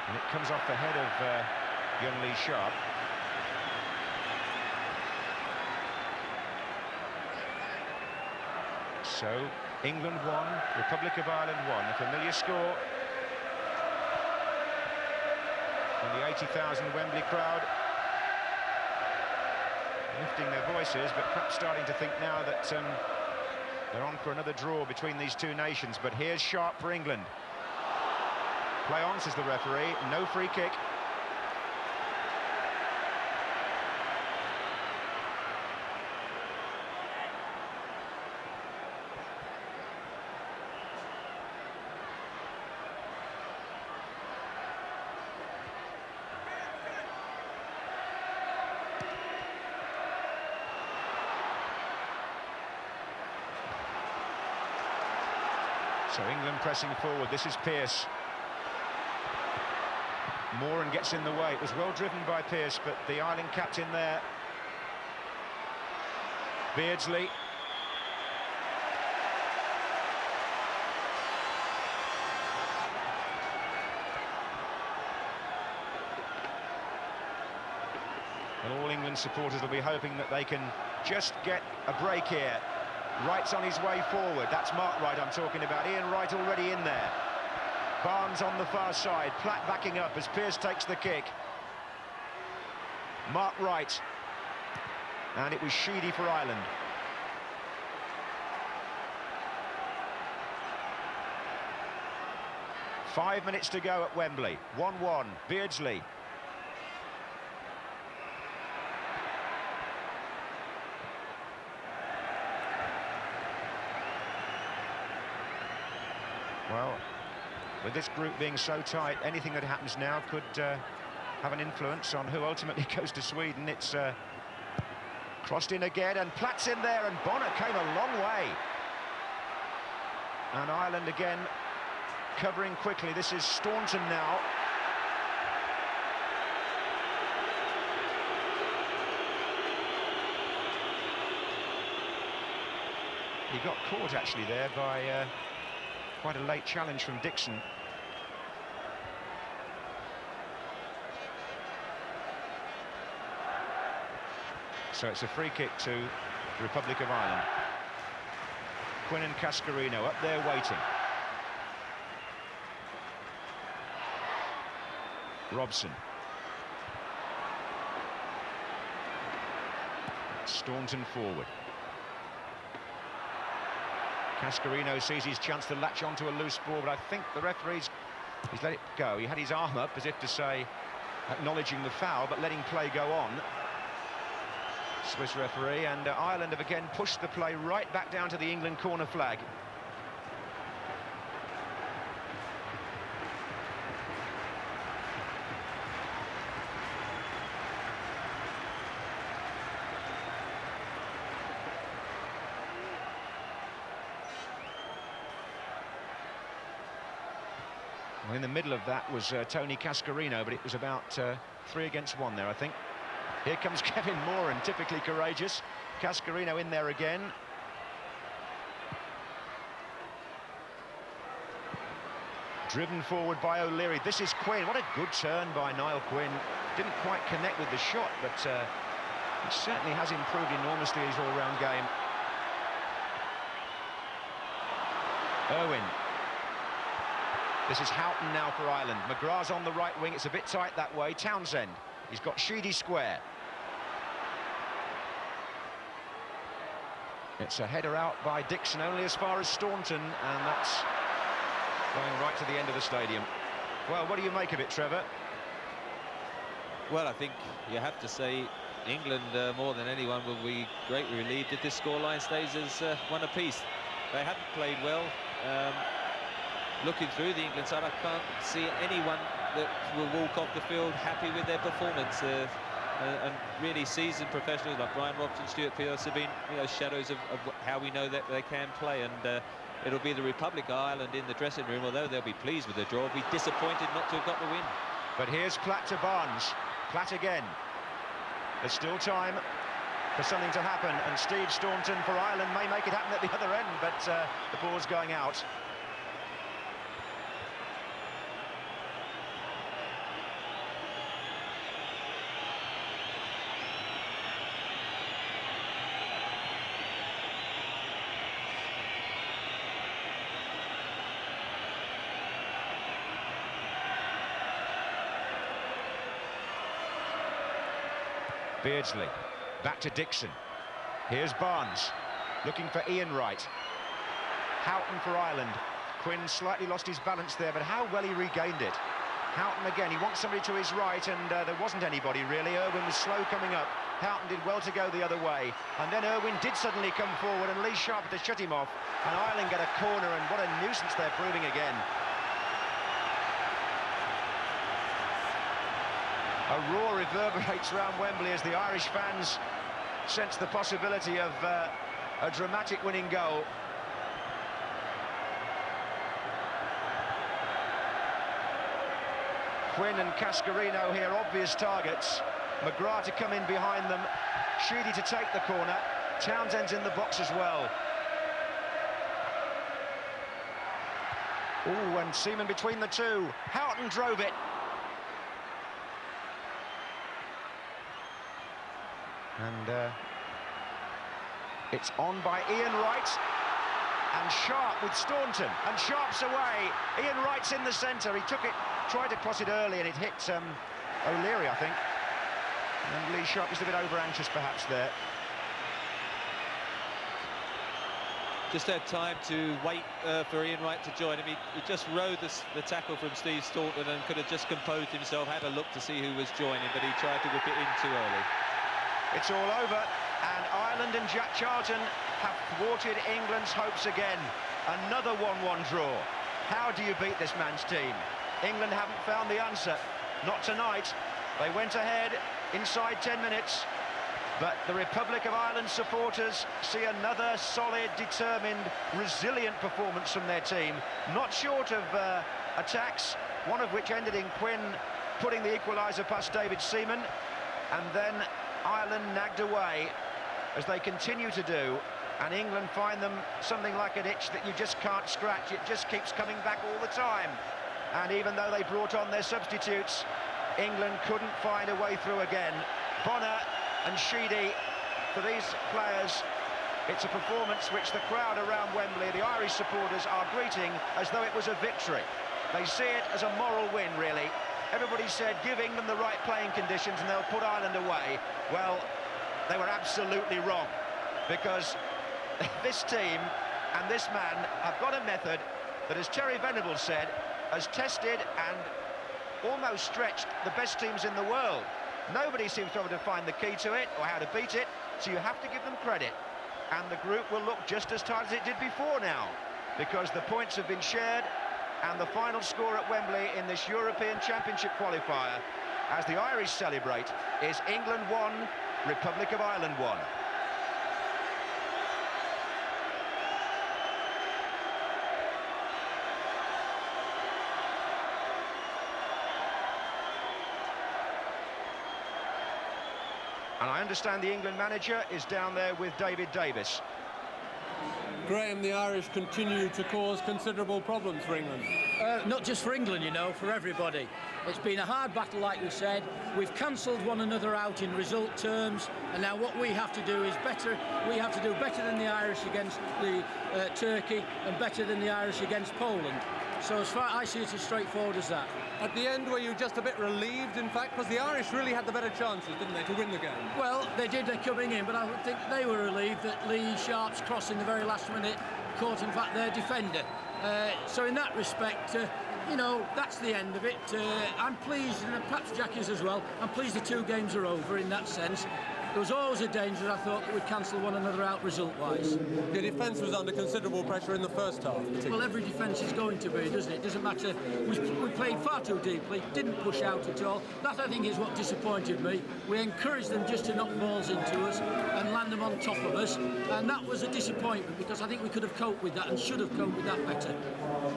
And it comes off the head of young Lee Sharp. So, England 1, Republic of Ireland 1, a familiar score. And the 80,000 Wembley crowd lifting their voices, but perhaps starting to think now that they're on for another draw between these two nations. But here's Sharp for England. Play on, says the referee. No free kick. So England pressing forward. This is Pearce. Moran gets in the way. It was well driven by Pearce, but the Ireland captain there. Beardsley. And all England supporters will be hoping that they can just get a break here. Wright's on his way forward. That's Mark Wright I'm talking about. Ian Wright already in there. Barnes on the far side. Platt backing up as Pearce takes the kick. Mark Wright. And it was Sheedy for Ireland. Five minutes to go at Wembley. 1-1. Beardsley. Well, with this group being so tight, anything that happens now could have an influence on who ultimately goes to Sweden. It's crossed in again, and Platt's in there, and Bonner came a long way. And Ireland again covering quickly. This is Staunton now. He got caught actually there by quite a late challenge from Dixon. So it's a free kick to the Republic of Ireland. Quinn and Cascarino up there waiting. Robson. Staunton forward. Cascarino sees his chance to latch onto a loose ball, but I think the referee's let it go. He had his arm up as if to say, acknowledging the foul, but letting play go on. Swiss referee, and Ireland have again pushed the play right back down to the England corner flag. Well, in the middle of that was Tony Cascarino, but it was about 3 against 1 there, I think. Here comes Kevin Moran, typically courageous. Cascarino in there again. Driven forward by O'Leary. This is Quinn. What a good turn by Niall Quinn. Didn't quite connect with the shot, but he certainly has improved enormously his all-round game. Irwin. This is Houghton now for Ireland. McGrath's on the right wing. It's a bit tight that way. Townsend. He's got Sheedy square. It's a header out by Dixon, only as far as Staunton, and that's going right to the end of the stadium. Well, what do you make of it, Trevor? Well, I think you have to say England, more than anyone, will be greatly relieved if this scoreline stays as 1 apiece. They haven't played well. Looking through the England side, I can't see anyone that will walk off the field happy with their performance. And really seasoned professionals like Brian Robson, Stuart Pearce have been, shadows of how we know that they can play. And it'll be the Republic of Ireland in the dressing room, although they'll be pleased with the draw, be disappointed not to have got the win. But here's Platt to Barnes. Platt again. There's still time for something to happen, and Steve Staunton for Ireland may make it happen at the other end, but the ball's going out. Beardsley, back to Dixon. Here's Barnes, looking for Ian Wright. Houghton for Ireland. Quinn slightly lost his balance there, but how well he regained it. Houghton again, he wants somebody to his right, and there wasn't anybody really. Irwin was slow coming up. Houghton did well to go the other way, and then Irwin did suddenly come forward, and Lee Sharp to shut him off, and Ireland get a corner, and what a nuisance they're proving again. A roar reverberates around Wembley as the Irish fans sense the possibility of a dramatic winning goal. Quinn and Cascarino here, obvious targets. McGrath to come in behind them. Sheedy to take the corner. Townsend's in the box as well. Ooh, and Seaman between the two. Houghton drove it. And it's on by Ian Wright, and Sharp with Staunton, and Sharp's away. Ian Wright's in the centre. He took it, tried to cross it early, and it hit O'Leary, I think. And Lee Sharp just a bit over-anxious perhaps there. Just had time to wait for Ian Wright to join him. He just rode the tackle from Steve Staunton and could have just composed himself, had a look to see who was joining, but he tried to whip it in too early. It's all over, and Ireland and Jack Charlton have thwarted England's hopes again. Another 1-1 draw. How do you beat this man's team? England haven't found the answer. Not tonight. They went ahead inside 10 minutes, but the Republic of Ireland supporters see another solid, determined, resilient performance from their team. Not short of attacks, one of which ended in Quinn putting the equaliser past David Seaman, and then Ireland nagged away, as they continue to do, and England find them something like an itch that you just can't scratch. It just keeps coming back all the time. And even though they brought on their substitutes, England couldn't find a way through again. Bonner and Sheedy, for these players, it's a performance which the crowd around Wembley, the Irish supporters, are greeting as though it was a victory. They see it as a moral win, really. Everybody said, give England the right playing conditions and they'll put Ireland away. Well, they were absolutely wrong, because this team And this man have got a method that, as Terry Venables said, has tested and almost stretched the best teams in the world. Nobody seems to be able to find the key to it or how to beat it, so you have to give them credit. And the group will look just as tight as it did before now, because the points have been shared, and the final score at Wembley in this European Championship qualifier, as the Irish celebrate, is England 1, Republic of Ireland 1. And I understand the England manager is down there with David Davis. Graham, the Irish continue to cause considerable problems for England. Not just for England, you know, for everybody. It's been a hard battle, like we said. We've cancelled one another out in result terms, and now what we have to do is better. We have to do better than the Irish against the Turkey, and better than the Irish against Poland. So as far I see it as straightforward as that. At the end, were you just a bit relieved, in fact, because the Irish really had the better chances, didn't they, to win the game? Well, they did coming in, but I would think they were relieved that Lee Sharp's cross in the very last minute caught, in fact, their defender. So in that respect, you know, that's the end of it. I'm pleased, and perhaps Jack is as well, I'm pleased the two games are over in that sense. There was always a danger, I thought, that we'd cancel one another out result-wise. The defence was under considerable pressure in the first half. Well, every defence is going to be, doesn't it? It doesn't matter. We played far too deeply, didn't push out at all. That, I think, is what disappointed me. We encouraged them just to knock balls into us and land them on top of us, and that was a disappointment, because I think we could have coped with that and should have coped with that better.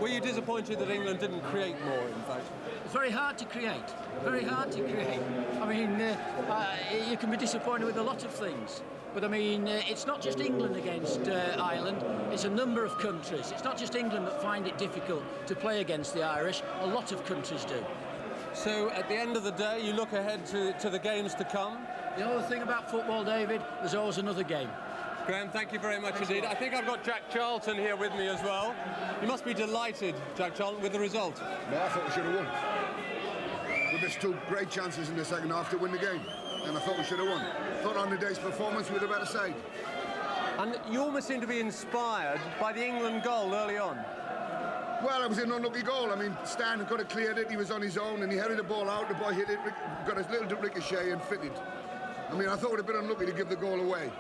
Were you disappointed that England didn't create more, in fact? It's very hard to create. Very hard to create. I mean, you can be disappointed with a lot of things. But I mean, it's not just England against Ireland, it's a number of countries. It's not just England that find it difficult to play against the Irish, a lot of countries do. So at the end of the day, you look ahead to the games to come? The other thing about football, David, there's always another game. Graham, thank you very much indeed. I think I've got Jack Charlton here with me as well. You must be delighted, Jack Charlton, with the result. Well, I thought we should have won. We missed two great chances in the second half to win the game, and I thought we should have won. I thought on the day's performance we were the better side. And you almost seem to be inspired by the England goal early on. Well, it was an unlucky goal. I mean, Stan could have cleared it. He was on his own, and he headed the ball out. The boy hit it, got a little ricochet and fitted. I mean, I thought it would have been unlucky to give the goal away.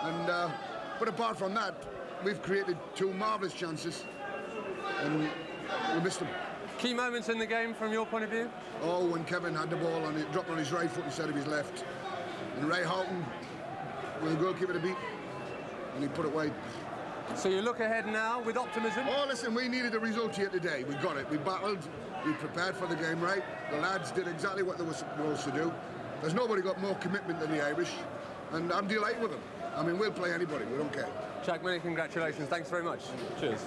And but apart from that, we've created two marvellous chances, and we missed them. Key moments in the game from your point of view? Oh, when Kevin had the ball and it dropped on his right foot instead of his left. And Ray Houghton with the goalkeeper to beat, and he put it wide. So you look ahead now with optimism? Oh, listen, we needed a result here today. We got it. We battled. We prepared for the game right. The lads did exactly what they were supposed to do. There's nobody got more commitment than the Irish, and I'm delighted with them. I mean, we'll play anybody. We don't care. Jack, many congratulations. Thanks very much. Cheers.